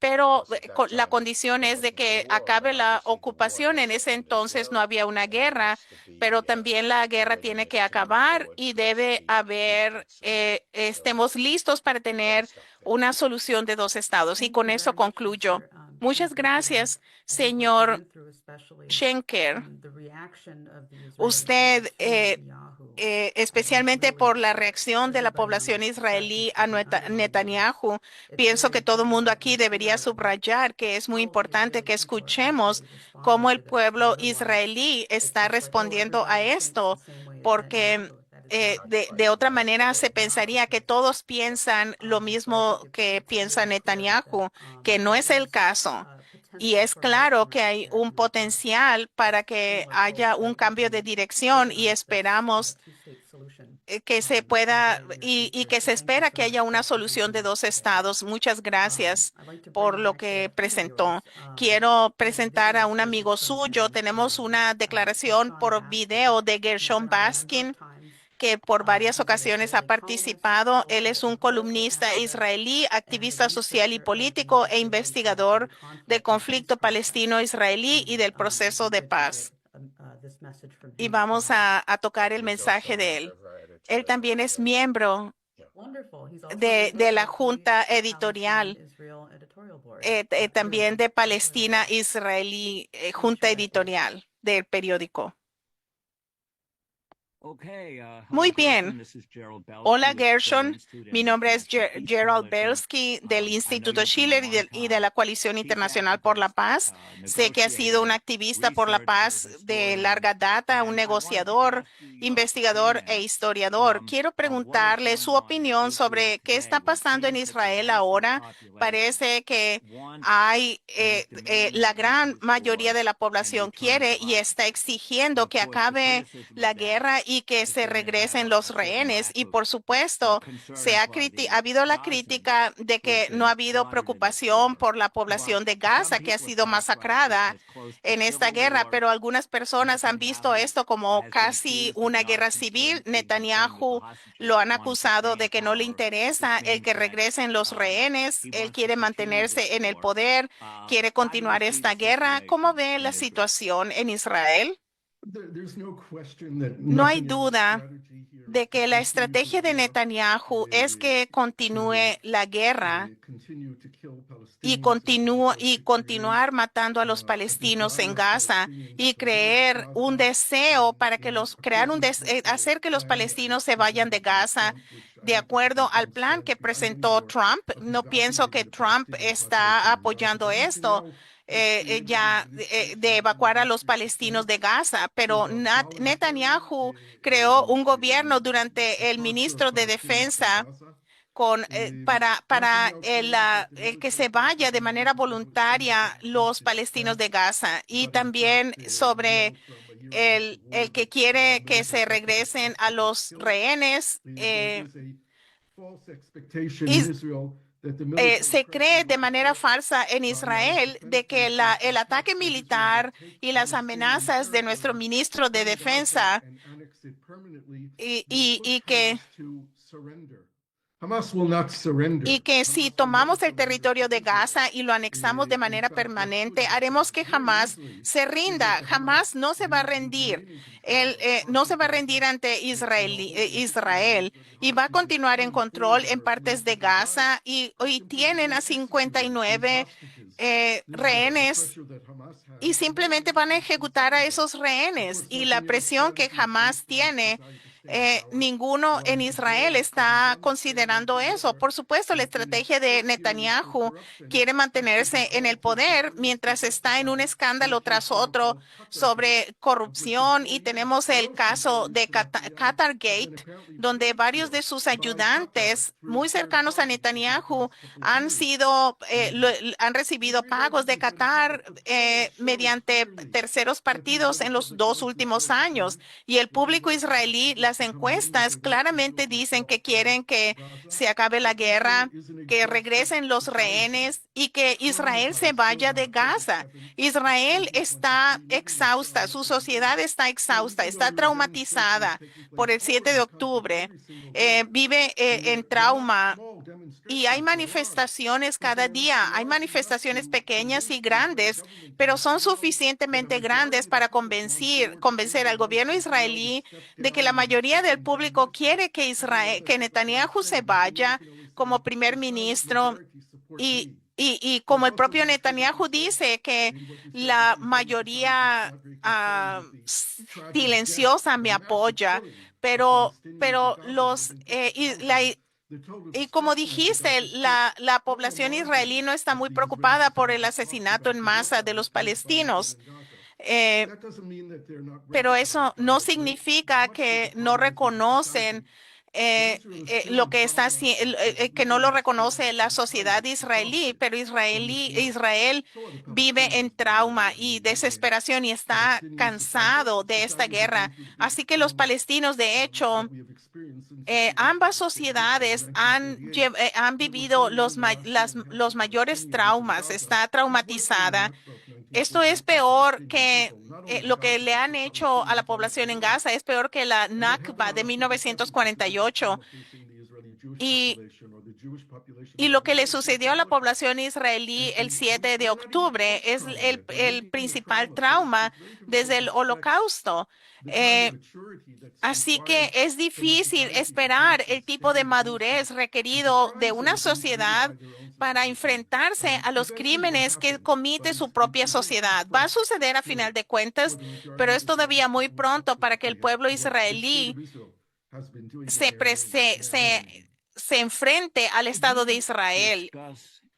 the pero because at that la time condición there es de wasn't a que war, but acabe la obviously the war ocupación. has En to ese end as entonces no well, había una and there guerra, has to pero be también la a guerra tiene que readiness to move acabar forward y towards debe the haber, two-state solution. So estemos listos para I'll tener stop there. una solución de dos estados. Y Thank con you eso very much, concluyo. Mr. Muchas Schenker, for that. gracias, I think what you señor went through, especially Schenker. the reaction of the Israeli Usted, people to Netanyahu, I think especialmente really por la reacción de la everybody on población this perspective israelí a should be underlining this. Netanyahu, It's pienso very que todo el important mundo that we aquí debería hear subrayar que es muy how the importante Israeli que people are escuchemos actually responding cómo to el this. pueblo Otherwise, israelí it's está just like, oh, respondiendo a everybody thinks esto, the same way as porque Netanyahu. That is not de otra that's manera se totally not the pensaría que case. todos piensan lo So I think mismo que it's piensa really clear Netanyahu, que no there es el is caso. Y potential es for movement claro que hay there, un and we can potencial para feel que like hope haya un that we cambio de can dirección y organize this esperamos two-state solution que se in the pueda very near y future. que So se thank you espera so que haya much una for solución de presenting dos today. estados. Muchas gracias I'd like to por bring lo back que a friend of presentó. yours, Quiero and presentar a video un here amigo just from suyo. him, Tenemos una declaración Gershon por Baskin. video de He's been Gershon on a number of Baskin, times que por varias as an ocasiones ha Israeli columnist, participado. Él also es a un political columnista activist israelí, and a activista social y researcher of the político e Israeli-Palestinian investigador del conflict and peace conflicto process. palestino-israelí y And del it'd be proceso de good to paz. get this message from Y him as vamos well. a tocar el He's also a mensaje de member él. of our Él también editorial es board. miembro Wonderful. He's also a member de la of the junta Palestine editorial, Israel editorial board. también de Editorial Palestina board. Israelí, Please junta share, please. editorial del periódico. Muy bien. Hola, Gershon. Mi nombre es Gerald Belsky del Instituto Schiller y de la Coalición Internacional por la Paz. Sé que ha sido un activista por la paz de larga data, un negociador, investigador e historiador. Quiero preguntarle su opinión sobre qué está pasando en Israel ahora. Parece que la gran mayoría de la población quiere y está exigiendo que acabe la guerra y que se regresen los rehenes. Y por supuesto, ha habido la crítica de que no ha habido preocupación por la población de Gaza, que ha sido masacrada en esta guerra, pero algunas personas han visto esto como casi una guerra civil. Netanyahu lo han acusado de que no le interesa el que regresen los rehenes. Él quiere mantenerse en el poder, quiere continuar esta guerra. ¿Cómo ve la situación en Israel? No hay duda de que la estrategia de Netanyahu es que continúe la guerra y continuar matando a los palestinos en Gaza y crear un deseo para que hacer que los palestinos se vayan de Gaza. De acuerdo al plan que presentó Trump, no pienso que Trump está apoyando esto. De evacuar a los palestinos de Gaza, pero Netanyahu creó un gobierno durante el ministro de Defensa para el que se vaya de manera voluntaria los palestinos de Gaza y también sobre el que quiere que se regresen a los rehenes. Se cree de manera falsa en Israel de que el ataque militar y las amenazas de nuestro ministro de Defensa y que si tomamos el territorio de Gaza y lo anexamos de manera permanente, haremos que Hamás se rinda. Hamás no se va a rendir. Él no se va a rendir ante Israel y va a continuar en control en partes de Gaza y hoy tienen a 59 rehenes y simplemente van a ejecutar a esos rehenes y la presión que Hamás tiene. Ninguno en Israel está considerando eso. Por supuesto, la estrategia de Netanyahu quiere mantenerse en el poder mientras está en un escándalo tras otro sobre corrupción y tenemos el caso de Qatar Gate, donde varios de sus ayudantes muy cercanos a Netanyahu han recibido pagos de Qatar mediante terceros partidos en los 2 últimos años y el público israelí, las encuestas claramente dicen que quieren que se acabe la guerra, que regresen los rehenes y que Israel se vaya de Gaza. Israel está exhausta, su sociedad está exhausta, está traumatizada por el 7 de octubre, vive en trauma. Y hay manifestaciones cada día, hay manifestaciones pequeñas y grandes, pero son suficientemente grandes para convencer al gobierno israelí de que la mayoría del público quiere que Netanyahu se vaya como primer ministro y como el propio Netanyahu dice que la mayoría silenciosa me apoya, pero y como dijiste, la población israelí no está muy preocupada por el asesinato en masa de los palestinos. Pero eso no significa que no reconocen lo que que no lo reconoce la sociedad israelí, pero Israel vive en trauma y desesperación y está cansado de esta guerra. Así que los palestinos, de hecho, ambas sociedades han vivido los mayores traumas, está traumatizada. Esto es peor que lo que le han hecho a la población en Gaza, es peor que la Nakba de 1948. Y Y lo que le sucedió a la población israelí el 7 de octubre es el principal trauma desde el Holocausto. Así que es difícil esperar el tipo de madurez requerido de una sociedad para enfrentarse a los crímenes que comete su propia sociedad. Va a suceder a final de cuentas, pero es todavía muy pronto para que el pueblo israelí se enfrente al Estado de Israel.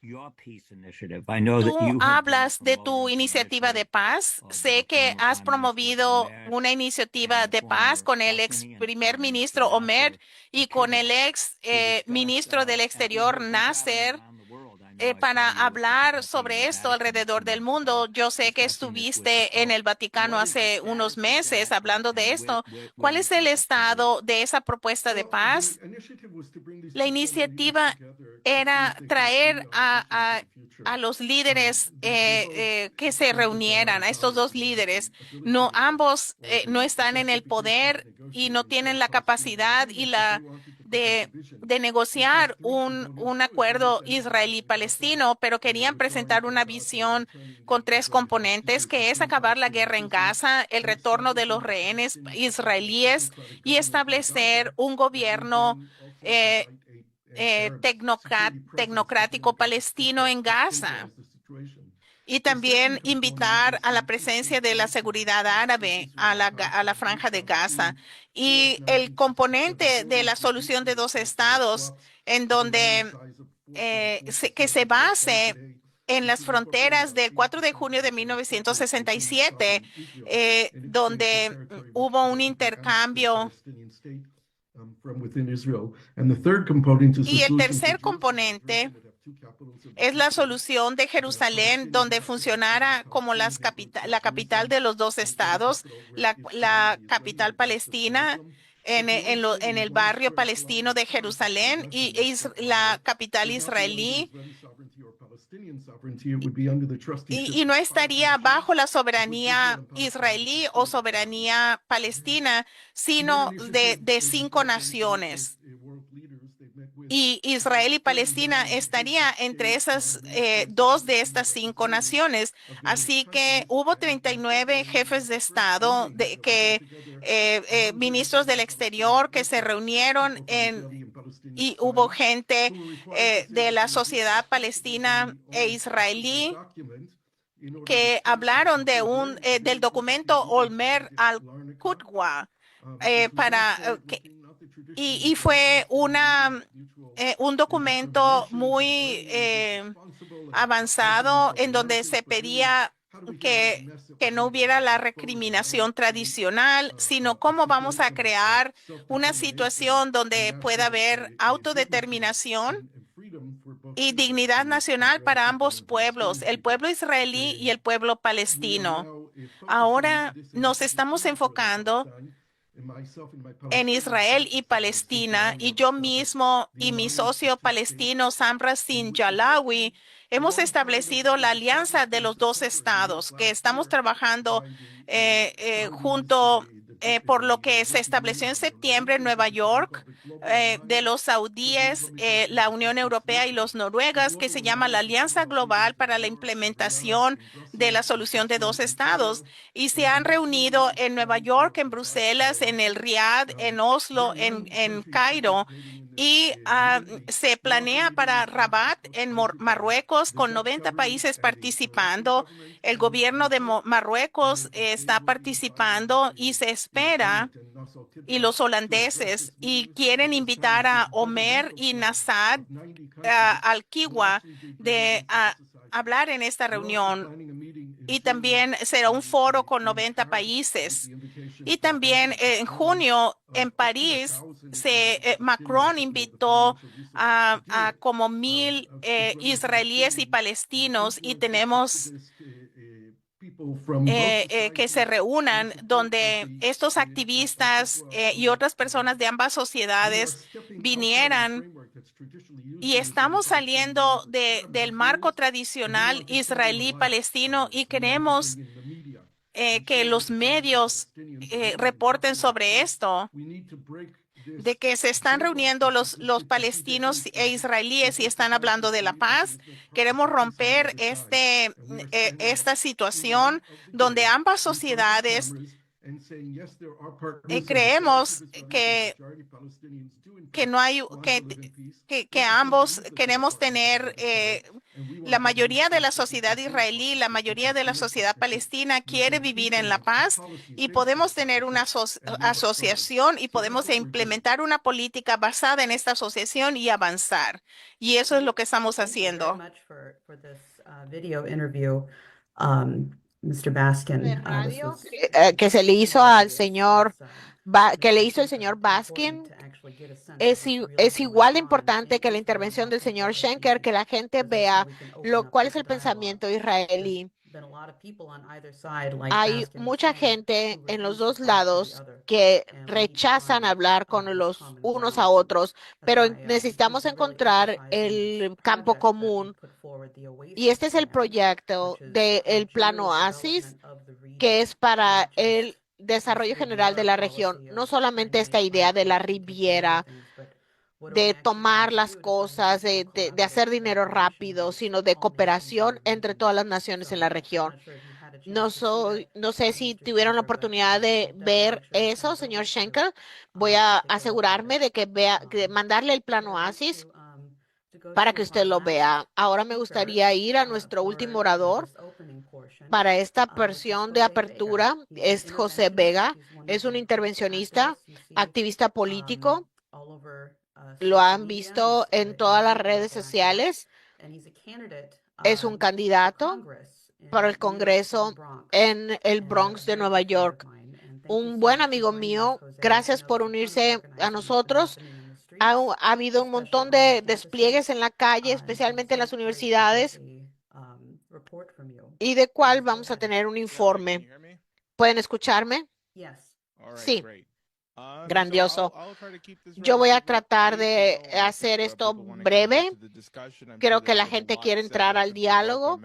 Tú hablas de tu iniciativa de paz. Sé que has promovido una iniciativa de paz con el ex primer ministro Omer y con el ex ministro del Exterior Nasser para hablar sobre esto alrededor del mundo. Yo sé que estuviste en el Vaticano hace unos meses hablando de esto. ¿Cuál es el estado de esa propuesta de paz? La iniciativa era traer a los líderes que se reunieran, a estos dos líderes. No, ambos no están en el poder y no tienen la capacidad y de negociar un acuerdo israelí-palestino, pero querían presentar una visión con tres componentes, que es acabar la guerra en Gaza, el retorno de los rehenes israelíes y establecer un gobierno tecnocrático palestino en Gaza. Y también invitar a la presencia de la seguridad árabe a la franja de Gaza. Y el componente de la solución de dos estados, en donde que se base en las fronteras del 4 de junio de 1967, donde hubo un intercambio. Y el tercer componente es la solución de Jerusalén, donde funcionara como la capital de los dos estados, la capital palestina en el barrio palestino de Jerusalén y la capital israelí. Y no estaría bajo la soberanía israelí o soberanía palestina, sino de 5 naciones. Y Israel y Palestina estaría entre esas dos de estas 5 naciones. Así que hubo 39 jefes de Estado, ministros del exterior que se reunieron y hubo gente de la sociedad palestina e israelí que hablaron del documento Olmer al-Qudwa y fue un documento muy avanzado en donde se pedía que no hubiera la recriminación tradicional, sino cómo vamos a crear una situación donde pueda haber autodeterminación y dignidad nacional para ambos pueblos, el pueblo israelí y el pueblo palestino. Ahora nos estamos enfocando en Israel y Palestina, y yo mismo y mi socio palestino Samra Sinjalawi hemos establecido la alianza de los dos estados, que estamos trabajando junto por lo que se estableció en septiembre en Nueva York de los saudíes, la Unión Europea y los noruegas, que se llama la Alianza Global para la Implementación de la Solución de Dos Estados. Y se han reunido en Nueva York, en Bruselas, en el Riad, en Oslo, en Cairo. Y se planea para Rabat, en Marruecos, con 90 países participando. El gobierno de Marruecos está participando y se espera, y los holandeses, y quieren invitar a Omer y Nassad al-Kiwa a hablar en esta reunión. Y también será un foro con 90 países. Y también en junio en París, Macron invitó a como 1,000 israelíes y palestinos, y tenemos que se reúnan, donde estos activistas y otras personas de ambas sociedades vinieran. Y estamos saliendo del marco tradicional israelí-palestino y queremos que los medios reporten sobre esto. de que se están reuniendo los palestinos e israelíes y están hablando de la paz. Queremos romper esta situación donde ambas sociedades creemos que no hay que ambos queremos tener la mayoría de la sociedad israelí, la mayoría de la sociedad palestina quiere vivir en la paz y podemos tener una asociación y podemos implementar una política basada en esta asociación y avanzar. Y eso es lo que estamos Thank you very haciendo. much for this video interview, Mr. Baskin. de This radio was que se le hizo al señor que le hizo el señor Baskin es igual de importante que la intervención del señor Schenker, que la gente vea cuál es el pensamiento israelí. Hay mucha gente en los dos lados que rechazan hablar con los unos a otros, pero necesitamos encontrar el campo común. Y este es el proyecto del Plan Oasis, que es para el desarrollo general de la región. No solamente esta idea de la Riviera, de tomar las cosas, de hacer dinero rápido, sino de cooperación entre todas las naciones en la región. No sé si tuvieron la oportunidad de ver eso, señor Schenker. Voy a asegurarme de que de mandarle el Plan Oasis para que usted lo vea. Ahora me gustaría ir a nuestro último orador para esta porción de apertura. Es José Vega, es un intervencionista, activista político. Lo han visto en todas las redes sociales. Es un candidato para el Congreso en el Bronx de Nueva York. Un buen amigo mío, gracias por unirse a nosotros. Ha habido un montón de despliegues en la calle, especialmente en las universidades, y de cuál vamos a tener un informe. ¿Pueden escucharme? Sí. Grandioso. Yo voy a tratar de hacer esto breve. Creo que la gente quiere entrar al diálogo.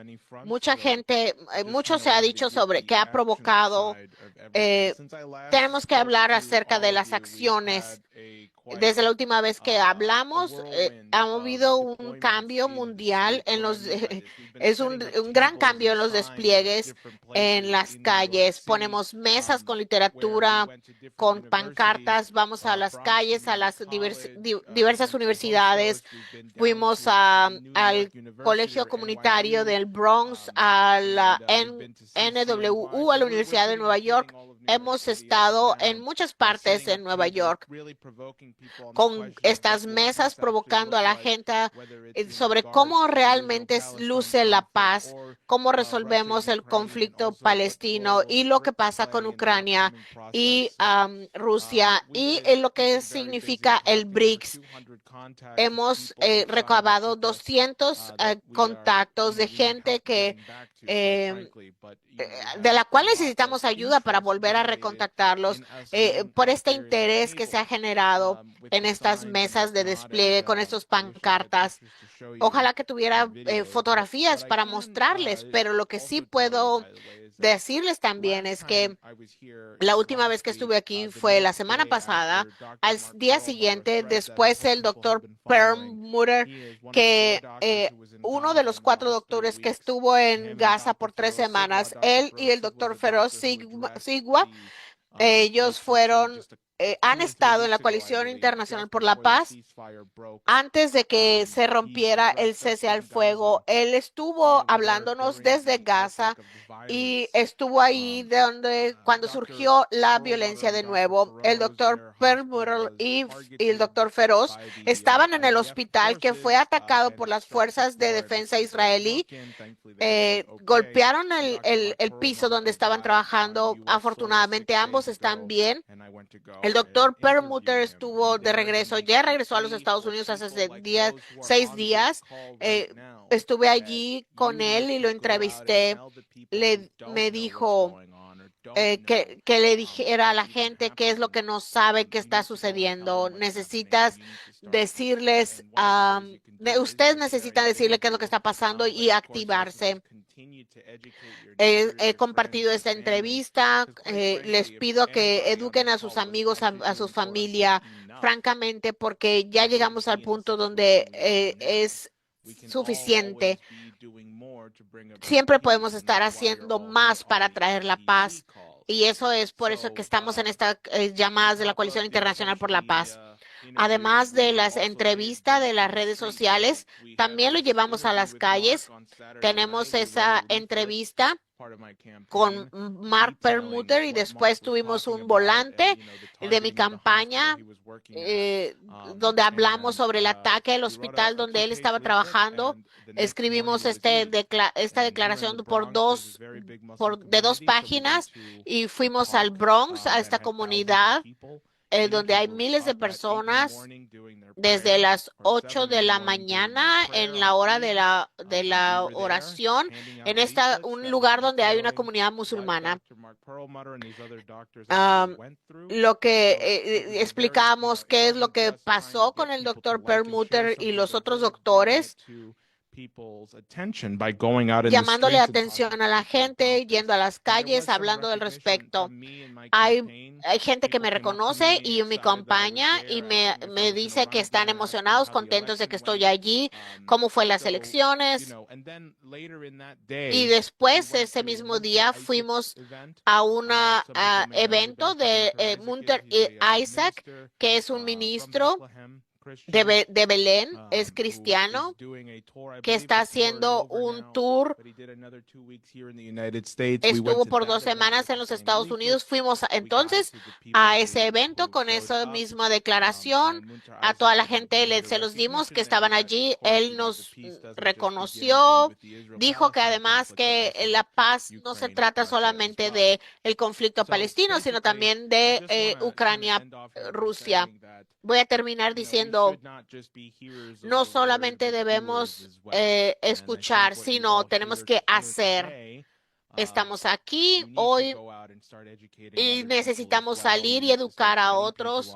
Mucha gente, mucho se ha dicho sobre qué ha provocado. Tenemos que hablar acerca de las acciones. Desde la última vez que hablamos, ha habido un cambio mundial es un gran cambio en los despliegues en las calles. Ponemos mesas con literatura, con pancartas, vamos a las calles, a las diversas universidades. Fuimos al colegio comunitario del Bronx, a la NWU, a la Universidad de Nueva York. Hemos estado en muchas partes en Nueva York con estas mesas provocando a la gente sobre cómo realmente luce la paz, cómo resolvemos el conflicto palestino y lo que pasa con Ucrania y Rusia y lo que significa el BRICS. Hemos recabado 200 contactos de gente de la cual necesitamos ayuda para volver a recontactarlos por este interés que se ha generado en estas mesas de despliegue con estos pancartas. Ojalá que tuviera fotografías para mostrarles, pero lo que sí puedo decirles también es que la última vez que estuve aquí fue la semana pasada. Al día siguiente, después el doctor Perlmutter, que uno de los 4 doctores que estuvo en Gaza por 3 semanas, él y el doctor Feroz Sigwa, ellos han estado en la Coalición Internacional por la Paz antes de que se rompiera el cese al fuego. Él estuvo hablándonos desde Gaza y estuvo ahí cuando surgió la violencia de nuevo. El doctor Perlmutter y el doctor Feroz estaban en el hospital que fue atacado por las fuerzas de defensa israelí. Golpearon el piso donde estaban trabajando. Afortunadamente ambos están bien. El doctor Perlmutter estuvo de regreso, ya regresó a los Estados Unidos hace 6 días. Estuve allí con él y lo entrevisté. Me dijo que le dijera a la gente qué es lo que no sabe que está sucediendo. Necesitas decirles, ustedes necesitan decirle qué es lo que está pasando y activarse. He compartido esta entrevista. Les pido que eduquen a sus amigos, a su familia, francamente, porque ya llegamos al punto donde es suficiente. Siempre podemos estar haciendo más para traer la paz. Y eso es por eso que estamos en estas llamadas de la Coalición Internacional por la Paz. Además de las entrevistas de las redes sociales, también lo llevamos a las calles. Tenemos esa entrevista con Mark Perlmutter y después tuvimos un volante de mi campaña donde hablamos sobre el ataque al hospital donde él estaba trabajando. Escribimos esta declaración de 2 páginas y fuimos al Bronx, a esta comunidad donde hay miles de personas desde las 8 de la mañana en la hora de la oración en un lugar donde hay una comunidad musulmana. Lo que explicamos qué es lo que pasó con el doctor Perlmutter y los otros doctores, llamándole atención a la gente, yendo a las calles, hablando del respecto. Hay gente que me reconoce y mi campaña y me dice que están emocionados, contentos de que estoy allí, cómo fue las elecciones. Y después, ese mismo día, fuimos a un evento de Munter Isaac, que es un ministro de Belén, es cristiano, que está haciendo un tour. Estuvo por 2 semanas en los Estados Unidos. Fuimos entonces a ese evento con esa misma declaración. A toda la gente se los dimos que estaban allí. Él nos reconoció, dijo que además que la paz no se trata solamente de el conflicto palestino, sino también de Ucrania, Rusia. Voy a terminar diciendo, no solamente debemos escuchar, sino tenemos que hacer. Estamos aquí hoy y necesitamos salir y educar a otros,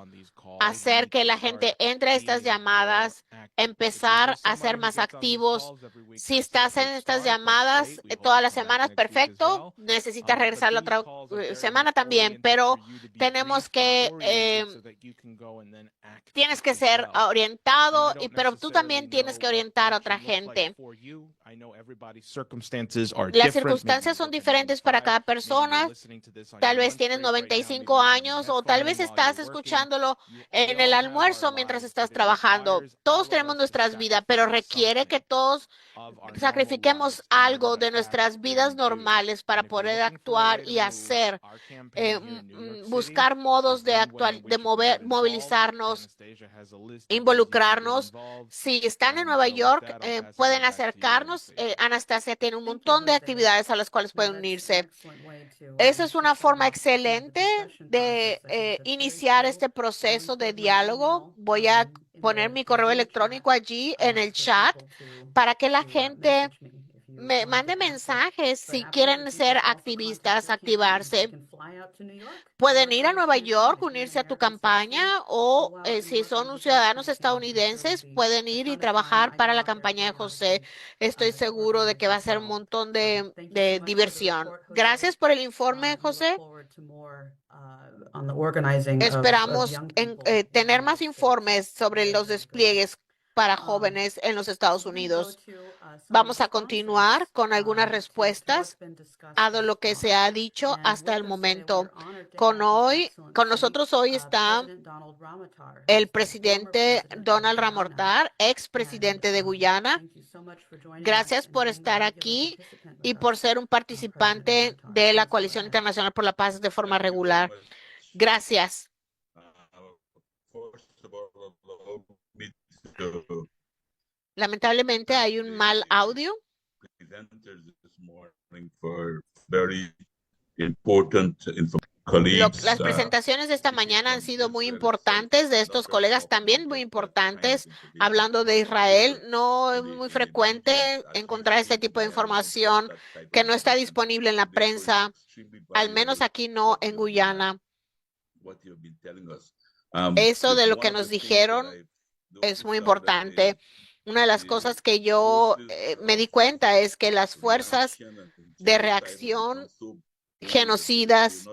hacer que la gente entre a estas llamadas, empezar a ser más activos. Si estás en estas llamadas todas las semanas, perfecto. Necesitas regresar la otra semana también, pero tenemos que tienes que ser orientado, pero tú también tienes que orientar a otra gente. Las circunstancias son diferentes para cada persona. Tal vez tienes 95 años o tal vez estás escuchándolo en el almuerzo mientras estás trabajando. Todos tenemos nuestras vidas, pero requiere que todos sacrifiquemos algo de nuestras vidas normales para poder actuar y hacer, buscar modos de movilizarnos, involucrarnos. Si están en Nueva York, pueden acercarnos. Anastasia tiene un montón de actividades a las cuales pueden unirse. Esa es una forma excelente de iniciar este proceso de diálogo. Voy a poner mi correo electrónico allí en el chat para que la gente me mande mensajes si quieren ser activistas, activarse. Pueden ir a Nueva York, unirse a tu campaña o si son ciudadanos estadounidenses, pueden ir y trabajar para la campaña de José. Estoy seguro de que va a ser un montón de diversión. Gracias por el informe, José. Esperamos tener más informes sobre los despliegues para jóvenes en los Estados Unidos. Vamos a continuar con algunas respuestas a lo que se ha dicho hasta el momento. Con nosotros hoy está el presidente Donald Ramotar, expresidente de Guyana. Gracias por estar aquí y por ser un participante de la Coalición Internacional por la Paz de forma regular. Gracias. Lamentablemente hay un mal audio. Las presentaciones de esta mañana han sido muy importantes, de estos colegas también muy importantes. Hablando de Israel, no es muy frecuente encontrar este tipo de información que no está disponible en la prensa, al menos aquí no en Guyana. Eso de lo que nos dijeron es muy importante. Una de las cosas que yo me di cuenta es que las fuerzas de reacción genocidas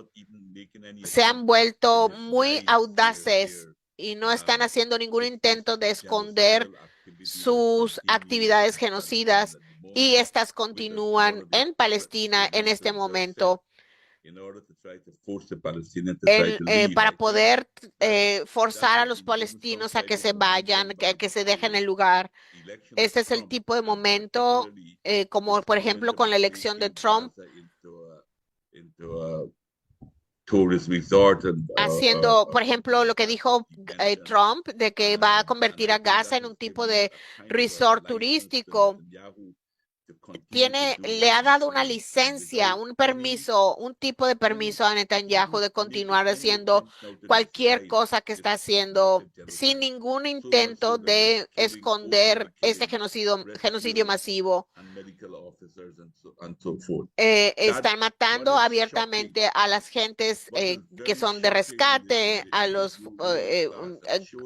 se han vuelto muy audaces y no están haciendo ningún intento de esconder sus actividades genocidas, y estas continúan en Palestina en este momento para poder forzar a los palestinos a que se vayan, que se dejen el lugar. Este es el tipo de momento, como por ejemplo con la elección de Trump, haciendo, por ejemplo, lo que dijo Trump de que va a convertir a Gaza en un tipo de resort turístico. Le ha dado una licencia, un permiso, un tipo de permiso a Netanyahu de continuar haciendo cualquier cosa que está haciendo sin ningún intento de esconder este genocidio masivo. Están matando abiertamente a las gentes que son de rescate, a los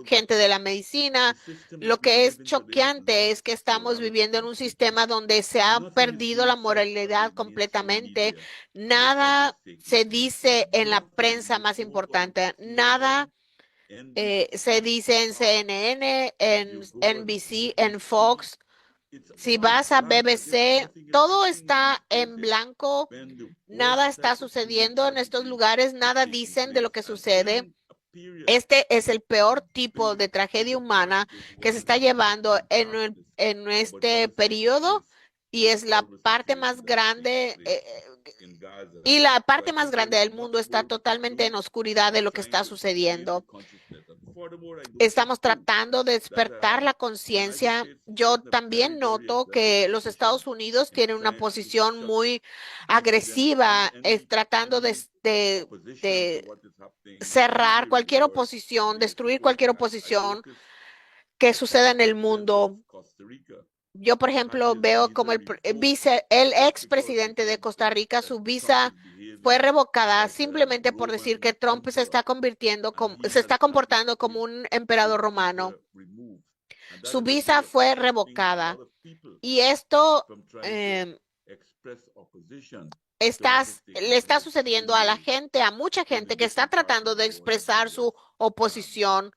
gente de la medicina. Lo que es choqueante es que estamos viviendo en un sistema donde se ha perdido la moralidad completamente. Nada se dice en la prensa más importante, nada se dice en CNN, en NBC, en Fox. Si vas a BBC, todo está en blanco, nada está sucediendo en estos lugares, nada dicen de lo que sucede. Este es el peor tipo de tragedia humana que se está llevando en este periodo, y es la parte más grande, y la parte más grande del mundo está totalmente en oscuridad de lo que está sucediendo. Estamos tratando de despertar la conciencia. Yo también noto que los Estados Unidos tienen una posición muy agresiva, tratando de cerrar cualquier oposición, destruir cualquier oposición que suceda en el mundo. Yo, por ejemplo, veo como el expresidente de Costa Rica, su visa fue revocada simplemente por decir que Trump se está comportando como un emperador romano. Su visa fue revocada, y esto le está sucediendo a la gente, a mucha gente que está tratando de expresar su oposición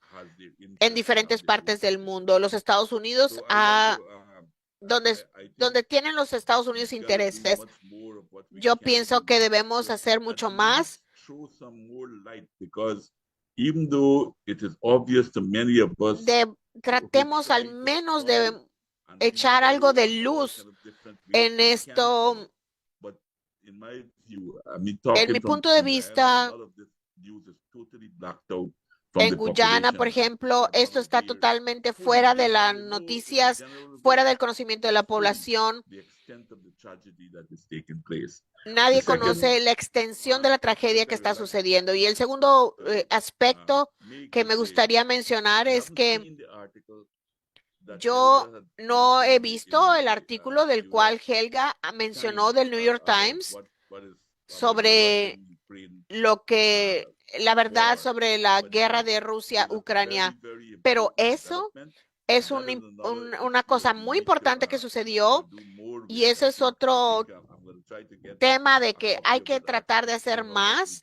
en diferentes partes del mundo. Los Estados Unidos, donde tienen los Estados Unidos intereses, yo pienso que debemos hacer mucho más. Tratemos al menos de echar algo de luz en esto. En mi punto de vista, en Guyana, por ejemplo, esto está totalmente fuera de las noticias, fuera del conocimiento de la población. Nadie conoce la extensión de la tragedia que está sucediendo. Y el segundo aspecto que me gustaría mencionar es que yo no he visto el artículo del cual Helga mencionó del New York Times sobre la verdad sobre la guerra de Rusia-Ucrania. Pero eso es una cosa muy importante que sucedió, y ese es otro tema de que hay que tratar de hacer más.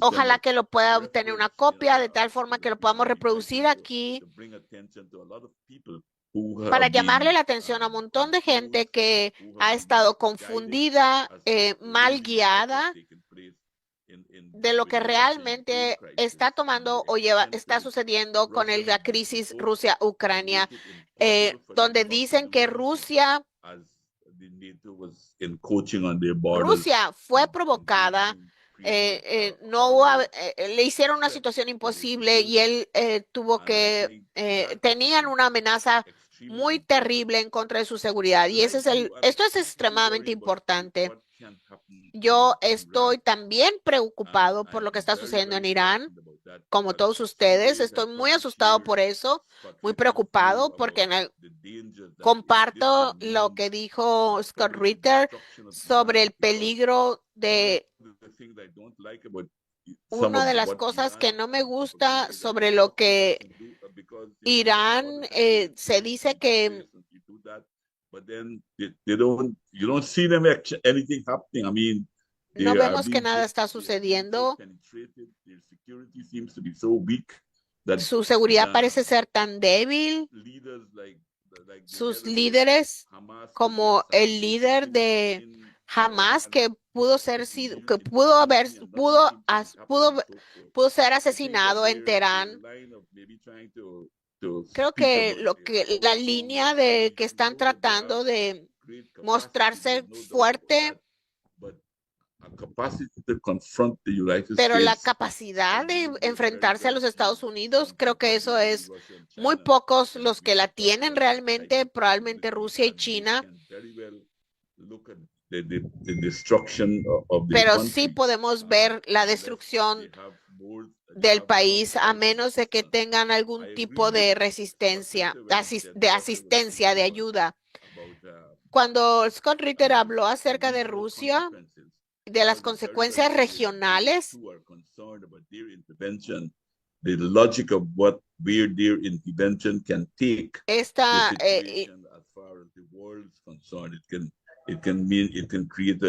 Ojalá que lo pueda obtener una copia de tal forma que lo podamos reproducir aquí para llamarle la atención a un montón de gente que ha estado confundida, mal guiada de lo que realmente está tomando o está sucediendo con la crisis Rusia-Ucrania, donde dicen que Rusia fue provocada. Le hicieron una situación imposible, y él tenían una amenaza muy terrible en contra de su seguridad, y esto es extremadamente importante. Yo estoy también preocupado por lo que está sucediendo en Irán, como todos ustedes. Estoy muy asustado por eso, muy preocupado, porque comparto lo que dijo Scott Ritter sobre el peligro de Una de las cosas que no me gusta sobre lo que Irán se dice que no vemos que nada está sucediendo. Su seguridad parece ser tan débil. Sus líderes, como el líder de Hamas, que pudo ser, que pudo ser asesinado en Teherán. Creo que la línea de que están tratando de mostrarse fuerte, pero la capacidad de enfrentarse a los Estados Unidos, creo que eso es muy pocos los que la tienen realmente, probablemente Rusia y China, pero sí podemos ver la destrucción del país a menos de que tengan algún tipo de resistencia, de asistencia, de ayuda. Cuando Scott Ritter habló acerca de Rusia, de las consecuencias regionales,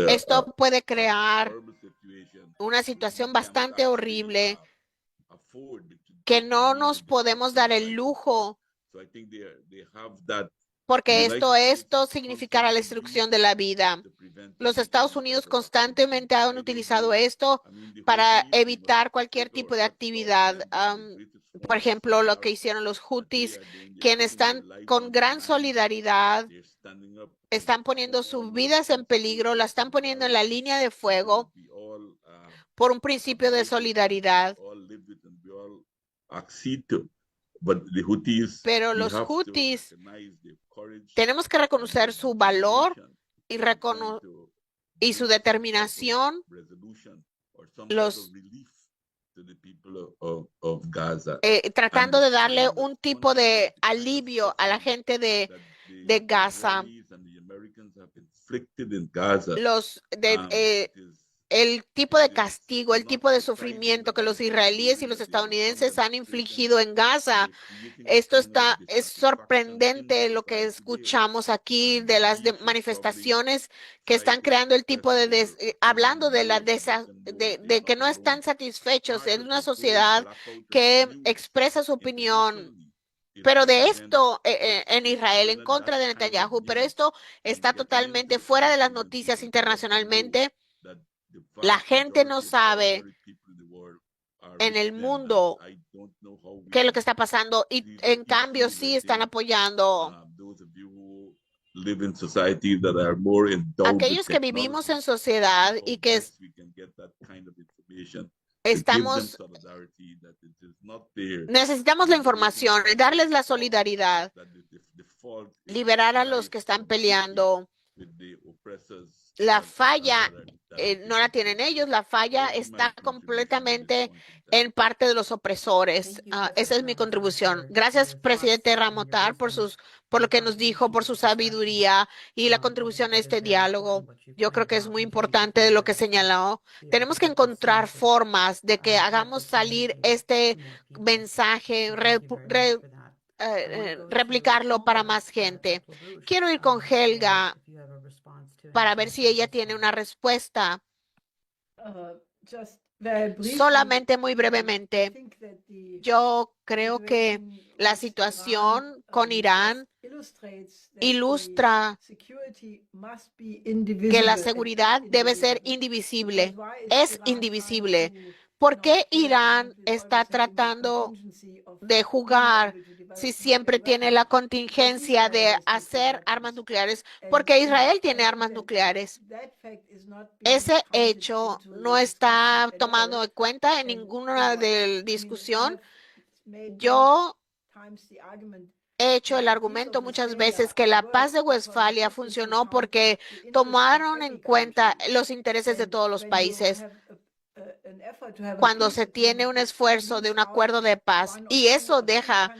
esto puede crear una situación bastante horrible que no nos podemos dar el lujo, porque esto significará la destrucción de la vida. Los Estados Unidos constantemente han utilizado esto para evitar cualquier tipo de actividad. Por ejemplo, lo que hicieron los Houthis, quienes están con gran solidaridad, están poniendo sus vidas en peligro, la están poniendo en la línea de fuego por un principio de solidaridad. Pero los Houthis, tenemos que reconocer su valor y su determinación, tratando de darle un tipo de alivio a la gente de Gaza. El tipo de castigo, el tipo de sufrimiento que los israelíes y los estadounidenses han infligido en Gaza. Es sorprendente lo que escuchamos aquí de las manifestaciones que están creando el tipo de, hablando de que no están satisfechos en una sociedad que expresa su opinión. Pero de esto en Israel, en contra de Netanyahu, pero esto está totalmente fuera de las noticias internacionalmente. La gente no sabe en el mundo qué es lo que está pasando y en cambio sí están apoyando. Aquellos que vivimos en sociedad y que necesitamos la información, darles la solidaridad, liberar a los que están peleando. La falla no la tienen ellos, la falla está completamente en parte de los opresores. Esa es mi contribución. Gracias, presidente Ramotar, por lo que nos dijo, por su sabiduría y la contribución a este diálogo. Yo creo que es muy importante de lo que señaló. Tenemos que encontrar formas de que hagamos salir este mensaje, replicarlo para más gente. Quiero ir con Helga para ver si ella tiene una respuesta. Solamente muy brevemente, yo creo que la situación con Irán ilustra que la seguridad debe ser indivisible. Es indivisible. ¿Por qué Irán está tratando de jugar si siempre tiene la contingencia de hacer armas nucleares? Porque Israel tiene armas nucleares. Ese hecho no está tomado en cuenta en ninguna discusión. Yo he hecho el argumento muchas veces que la paz de Westfalia funcionó porque tomaron en cuenta los intereses de todos los países. Cuando se tiene un esfuerzo de un acuerdo de paz y eso deja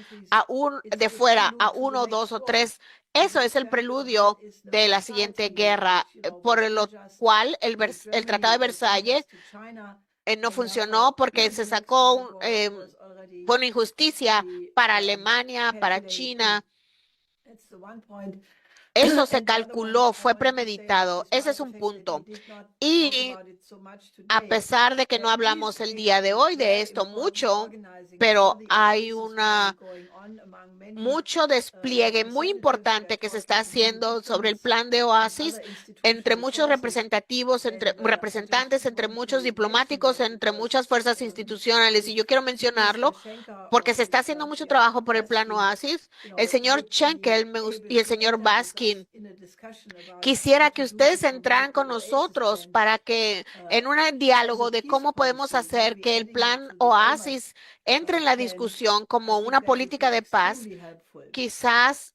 de fuera a uno, dos o tres, eso es el preludio de la siguiente guerra, por lo cual el Tratado de Versalles no funcionó porque se sacó, fue una injusticia para Alemania, para China. Eso se calculó, fue premeditado. Ese es un punto. Y a pesar de que no hablamos el día de hoy de esto mucho, pero hay mucho despliegue muy importante que se está haciendo sobre el plan de Oasis entre muchos representantes, entre muchos diplomáticos, entre muchas fuerzas institucionales. Y yo quiero mencionarlo porque se está haciendo mucho trabajo por el plan Oasis. El señor Schenkel y el señor Baskin, quisiera que ustedes entraran con nosotros para que en un diálogo de cómo podemos hacer que el plan Oasis entre en la discusión como una política de paz. Quizás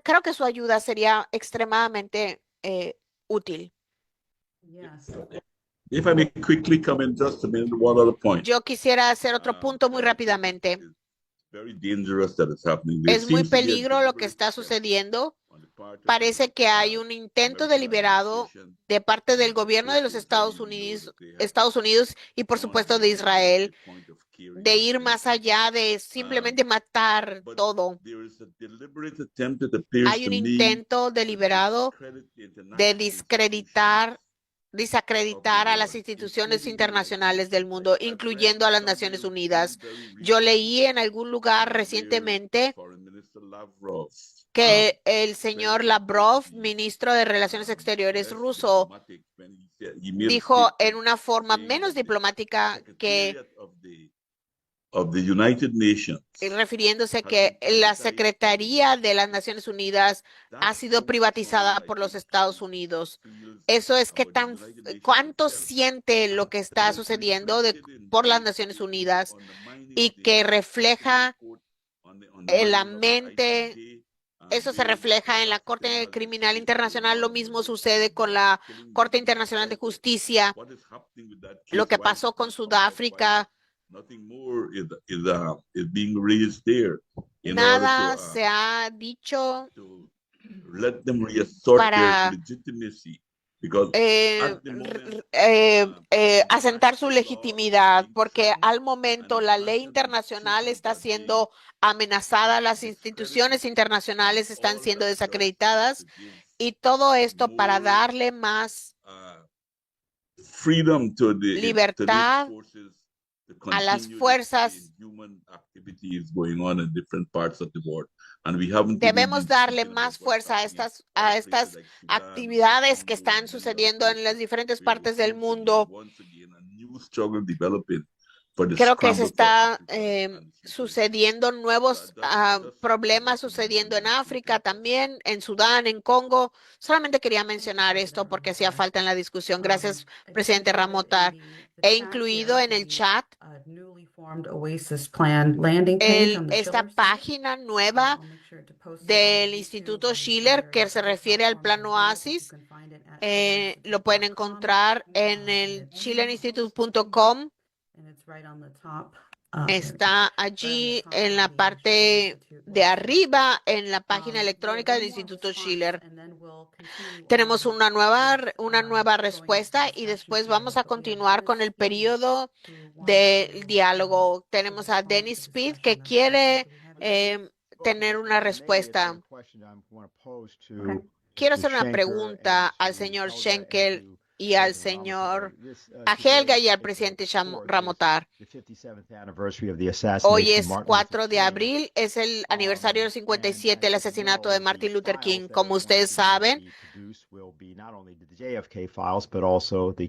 creo que su ayuda sería extremadamente útil. Yes. If I may quickly comment just a minute, one other point. Yo quisiera hacer otro punto muy rápidamente. Very dangerous that is happening. There Es muy seems to be a peligro lo que deliberate está attempt sucediendo. on the part of Parece the, que hay un intento deliberado administration de parte del gobierno de los Estados Unidos y por supuesto de Israel de ir más allá de simplemente matar todo. Hay un intento deliberado de desacreditar a las instituciones internacionales del mundo, incluyendo a las Naciones Unidas. Yo leí en algún lugar recientemente que el señor Lavrov, ministro de Relaciones Exteriores ruso, dijo en una forma menos diplomática que refiriéndose que la Secretaría de las Naciones Unidas ha sido privatizada por los Estados Unidos. Eso es que cuánto siente lo que está sucediendo por las Naciones Unidas y que refleja en la mente. Eso se refleja en la Corte Criminal Internacional. Lo mismo sucede con la Corte Internacional de Justicia. Lo que pasó con Sudáfrica. Nada se ha dicho para asentar su legitimidad, porque al momento la ley internacional está siendo amenazada, las instituciones internacionales están siendo desacreditadas y todo esto para darle más libertad a las fuerzas. Debemos darle más fuerza a estas actividades que están sucediendo en las diferentes partes del mundo. Creo que se está sucediendo nuevos problemas sucediendo en África también, en Sudán, en Congo. Solamente quería mencionar esto porque hacía falta en la discusión. Gracias, presidente Ramotar. He incluido en el chat esta página nueva del Instituto Schiller que se refiere al plan Oasis. Lo pueden encontrar en el schillerinstitute.com. Está allí en la parte de arriba, en la página electrónica del Instituto Schiller. Tenemos una nueva respuesta y después vamos a continuar con el periodo de diálogo. Tenemos a Dennis Speed que quiere tener una respuesta. Quiero hacer una pregunta al señor Schenkel y a Helga y al presidente Ramotar. Hoy es 4 de abril, es el aniversario del 57 del asesinato de Martin Luther King. Como ustedes saben,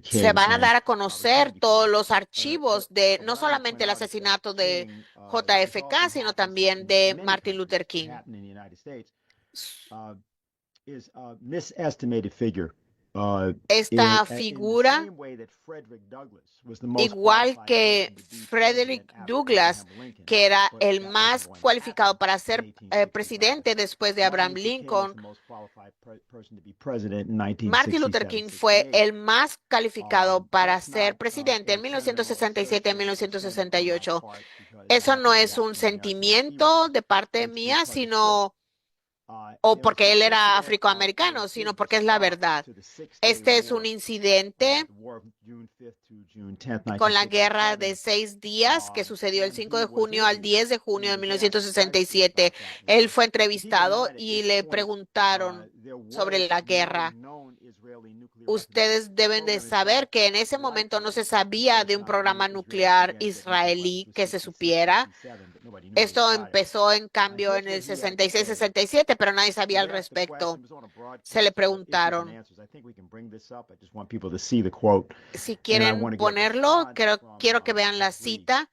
se van a dar a conocer todos los archivos de no solamente el asesinato de JFK, sino también de Martin Luther King. Esta figura, igual que Frederick Douglass, que era el más cualificado para ser presidente después de Abraham Lincoln, Martin Luther King fue el más calificado para ser presidente en 1967 y 1968. Eso no es un sentimiento de parte mía, sino o porque él era afroamericano, sino porque es la verdad. Este es un incidente con la guerra de 6 días que sucedió el 5 de junio al 10 de junio de 1967. Él fue entrevistado y le preguntaron sobre la guerra. Ustedes deben de saber que en ese momento no se sabía de un programa nuclear israelí que se supiera. Esto empezó en cambio en el 66-67, pero nadie sabía al respecto. Se le preguntaron. Si quieren ponerlo, quiero que vean la cita.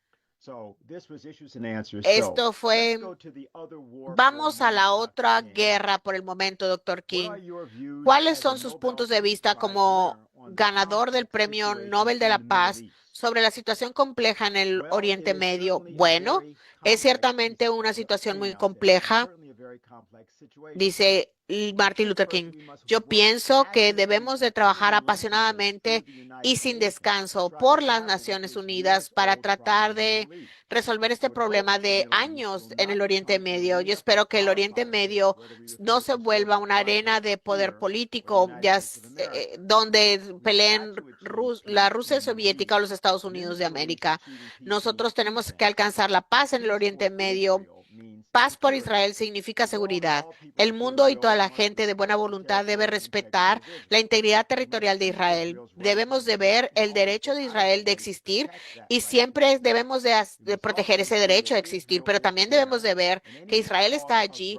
Esto fue, vamos a la otra guerra por el momento, Dr. King. ¿Cuáles son sus puntos de vista como ganador del Premio Nobel de la Paz sobre la situación compleja en el Oriente Medio? Bueno, es ciertamente una situación muy compleja, dice Martin Luther King. Yo pienso que debemos de trabajar apasionadamente y sin descanso por las Naciones Unidas para tratar de resolver este problema de años en el Oriente Medio. Yo espero que el Oriente Medio no se vuelva una arena de poder político donde peleen la Rusia soviética o los Estados Unidos de América. Nosotros tenemos que alcanzar la paz en el Oriente Medio. Paz por Israel significa seguridad. El mundo y toda la gente de buena voluntad debe respetar la integridad territorial de Israel. Debemos de ver el derecho de Israel de existir y siempre debemos de proteger ese derecho de existir, pero también debemos de ver que Israel está allí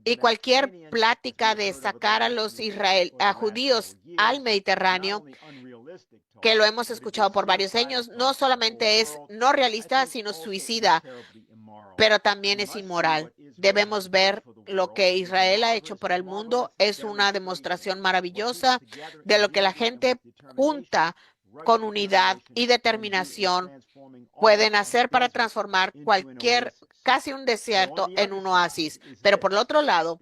y cualquier plática de sacar a los judíos al Mediterráneo, que lo hemos escuchado por varios años, no solamente es no realista, sino suicida, pero también es inmoral. Debemos ver lo que Israel ha hecho por el mundo. Es una demostración maravillosa de lo que la gente junta con unidad y determinación pueden hacer para transformar casi un desierto en un oasis. Pero por el otro lado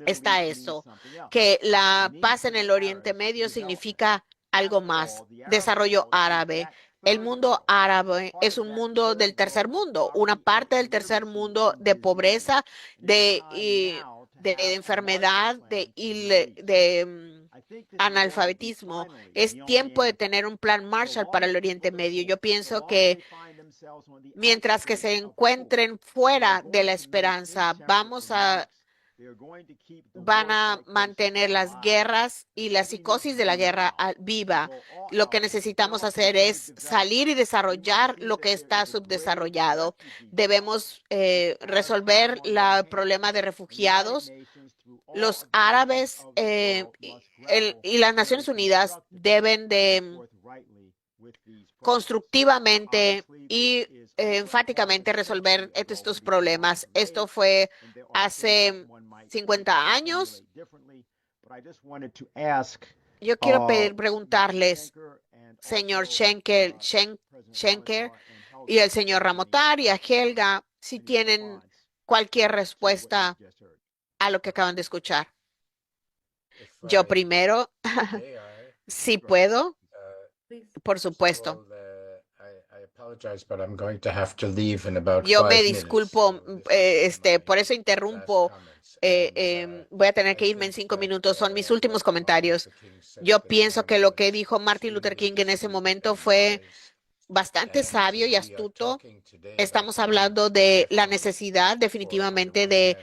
está eso, que la paz en el Oriente Medio significa algo más, desarrollo árabe. El mundo árabe es un mundo del tercer mundo, una parte del tercer mundo de pobreza, de enfermedad, de analfabetismo. Es tiempo de tener un plan Marshall para el Oriente Medio. Yo pienso que mientras que se encuentren fuera de la esperanza, van a mantener las guerras y la psicosis de la guerra viva. Lo que necesitamos hacer es salir y desarrollar lo que está subdesarrollado. Debemos resolver el problema de refugiados. Los árabes y las Naciones Unidas deben de constructivamente y enfáticamente resolver estos problemas. Esto fue hace 50 años. Yo quiero preguntarles, señor Schenker y el señor Ramotar y a Helga, si tienen cualquier respuesta a lo que acaban de escuchar. Yo primero, si puedo, por supuesto. Yo me disculpo, por eso interrumpo. Voy a tener que irme en 5 minutos. Son mis últimos comentarios. Yo pienso que lo que dijo Martin Luther King en ese momento fue bastante sabio y astuto. Estamos hablando de la necesidad definitivamente de,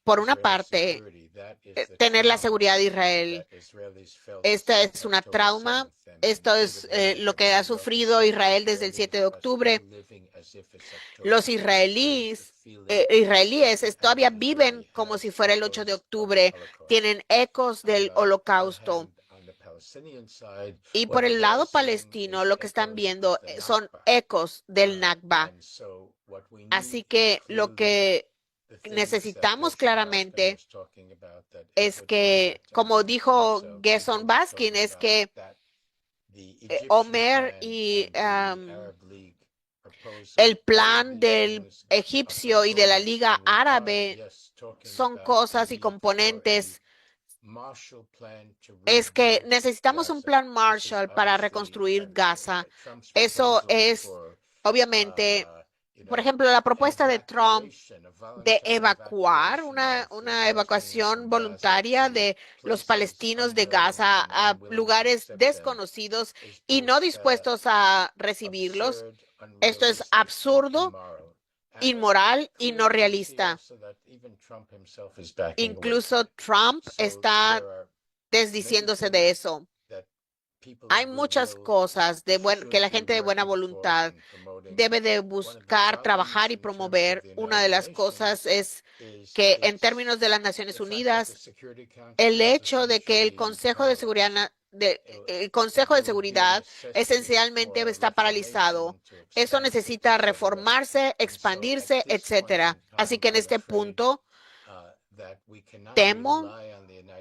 por una parte, tener la seguridad de Israel. Esta es una trauma. Esto es lo que ha sufrido Israel desde el 7 de octubre. Los israelíes todavía viven como si fuera el 8 de octubre. Tienen ecos del holocausto. Y por el lado palestino, lo que están viendo son ecos del Nakba. Así que lo que necesitamos claramente es que, como dijo Gerson Baskin, es que Omer y el plan del egipcio y de la Liga Árabe son cosas y componentes. Es que necesitamos un plan Marshall para reconstruir Gaza. Eso es, obviamente, Por ejemplo, la propuesta de Trump de evacuar una evacuación voluntaria de los palestinos de Gaza a lugares desconocidos y no dispuestos a recibirlos. Esto es absurdo, inmoral y no realista. Incluso Trump está desdiciéndose de eso. Hay muchas cosas que la gente de buena voluntad debe de buscar, trabajar y promover. Una de las cosas es que en términos de las Naciones Unidas, el hecho de que el Consejo de Seguridad esencialmente está paralizado. Eso necesita reformarse, expandirse, etcétera. Así que en este punto temo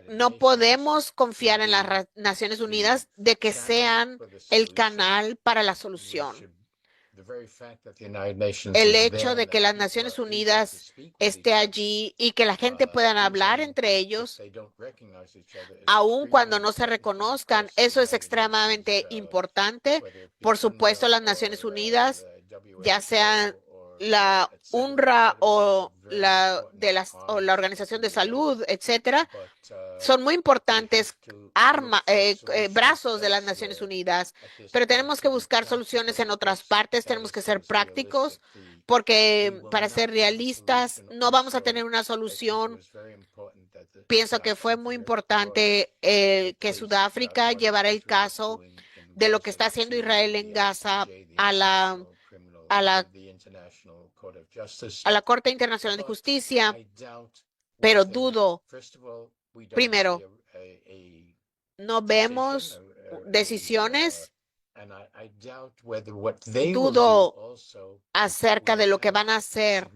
no podemos confiar en las Naciones Unidas de que sean el canal para la solución. El hecho de que las Naciones Unidas esté allí y que la gente pueda hablar entre ellos, aun cuando no se reconozcan, eso es extremadamente importante. Por supuesto, las Naciones Unidas, ya sean la UNRWA o la Organización de Salud, etcétera, son muy importantes brazos de las Naciones Unidas, pero tenemos que buscar soluciones en otras partes, tenemos que ser prácticos, porque para ser realistas no vamos a tener una solución. Pienso que fue muy importante que Sudáfrica llevara el caso de lo que está haciendo Israel en Gaza a la Corte Internacional de Justicia, pero dudo. Primero, no vemos decisiones. Dudo acerca de lo que van a hacer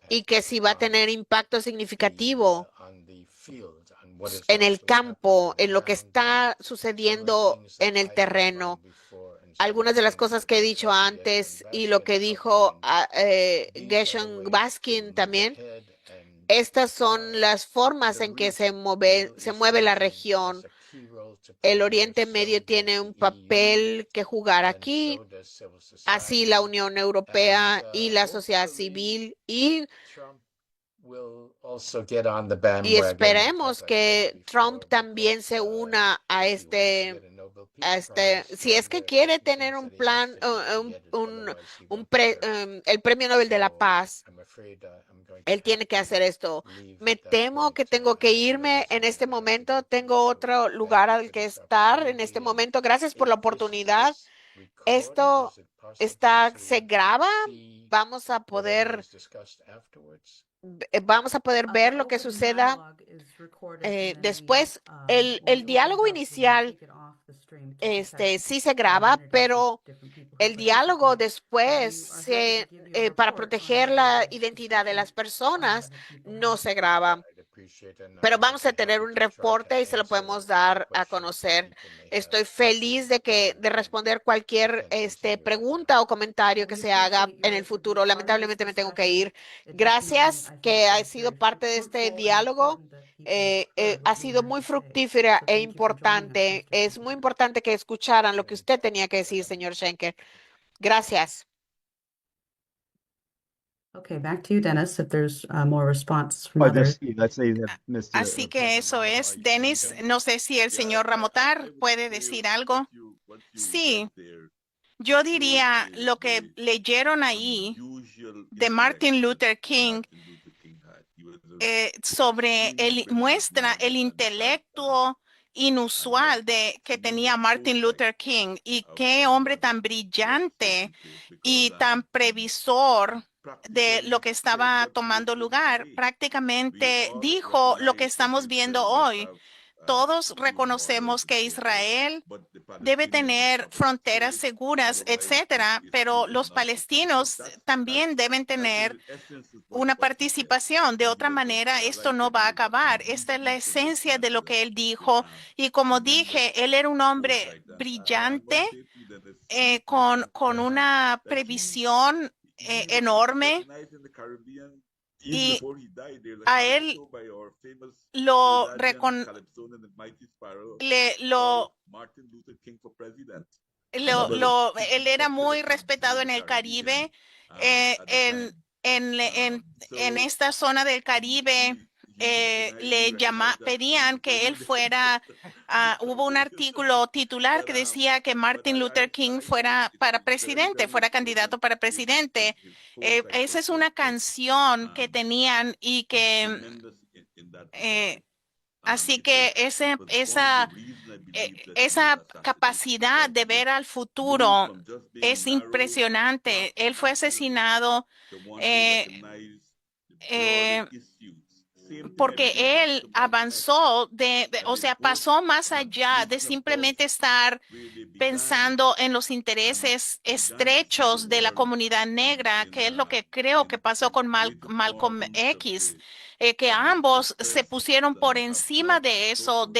y que si va a tener impacto significativo en el campo, en lo que está sucediendo en el terreno. Algunas de las cosas que he dicho antes y lo que dijo Gershon Baskin también, estas son las formas en que se mueve la región. El Oriente Medio tiene un papel que jugar aquí, así la Unión Europea y la sociedad civil, y esperemos que Trump también se una a si es que quiere tener un plan, el Premio Nobel de la Paz. Él tiene que hacer esto. Me temo que tengo que irme en este momento. Tengo otro lugar al que estar en este momento. Gracias por la oportunidad. Esto se graba. Vamos a poder ver lo que suceda después. El diálogo inicial sí se graba, pero el diálogo después, para proteger la identidad de las personas, no se graba. Pero vamos a tener un reporte y se lo podemos dar a conocer. Estoy feliz de responder cualquier pregunta o comentario que se haga en el futuro. Lamentablemente me tengo que ir. Gracias que ha sido parte de este diálogo. Ha sido muy fructífera e importante. Es muy importante que escucharan lo que usted tenía que decir, señor Schenker. Gracias. Okay, back to you, Dennis, if there's more responses from others. Así que eso es. Dennis, no sé si el señor Ramotar puede decir algo. Sí, yo diría lo que leyeron ahí de Martin Luther King muestra el intelecto inusual que tenía Martin Luther King, y qué hombre tan brillante y tan previsor de lo que estaba tomando lugar. Prácticamente dijo lo que estamos viendo hoy. Todos reconocemos que Israel debe tener fronteras seguras, etcétera, pero los palestinos también deben tener una participación. De otra manera, esto no va a acabar. Esta es la esencia de lo que él dijo. Y como dije, él era un hombre brillante, con una previsión enorme. Y a él él era muy respetado en el Caribe, En esta zona del Caribe pedían que él fuera, hubo un artículo titular que decía que Martin Luther King fuera fuera candidato para presidente. Esa es una canción que tenían y que así que esa capacidad de ver al futuro es impresionante. Él fue asesinado eh, porque él avanzó o sea, pasó más allá de simplemente estar pensando en los intereses estrechos de la comunidad negra, que es lo que creo que pasó con Malcolm X, que ambos se pusieron por encima de eso,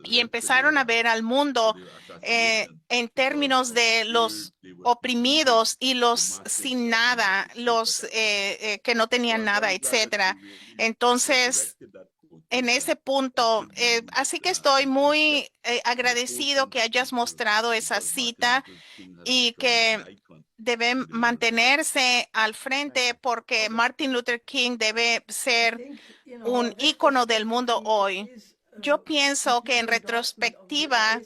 y empezaron a ver al mundo en términos de los oprimidos y los sin nada, los que no tenían nada, etcétera. Entonces, en ese punto, así que estoy muy agradecido que hayas mostrado esa cita y que deben mantenerse al frente porque Martin Luther King debe ser un ícono del mundo hoy. Yo pienso que en retrospectiva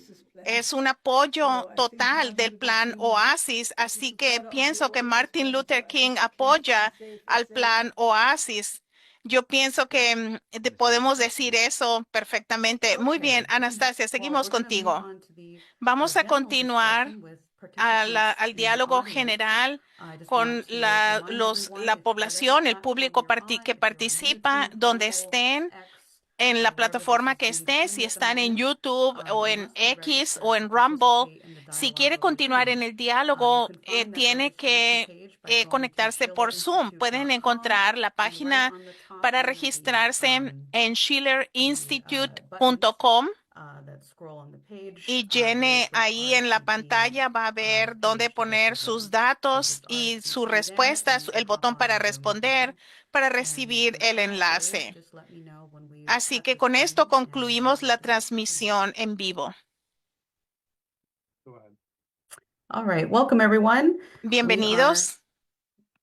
es un apoyo total del plan Oasis, así que pienso que Martin Luther King apoya al plan Oasis. Yo pienso que podemos decir eso perfectamente. Muy bien, Anastasia, seguimos contigo. Vamos a continuar al diálogo general con la población, el público que participa, donde estén, en la plataforma que esté, si están en YouTube o en X o en Rumble. Si quiere continuar en el diálogo, tiene que conectarse por Zoom. Pueden encontrar la página para registrarse en schillerinstitute.com y llene ahí en la pantalla, va a ver dónde poner sus datos y su respuesta, el botón para responder, para recibir el enlace. Así que con esto concluimos la transmisión en vivo. All right, welcome everyone. Bienvenidos.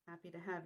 Happy to have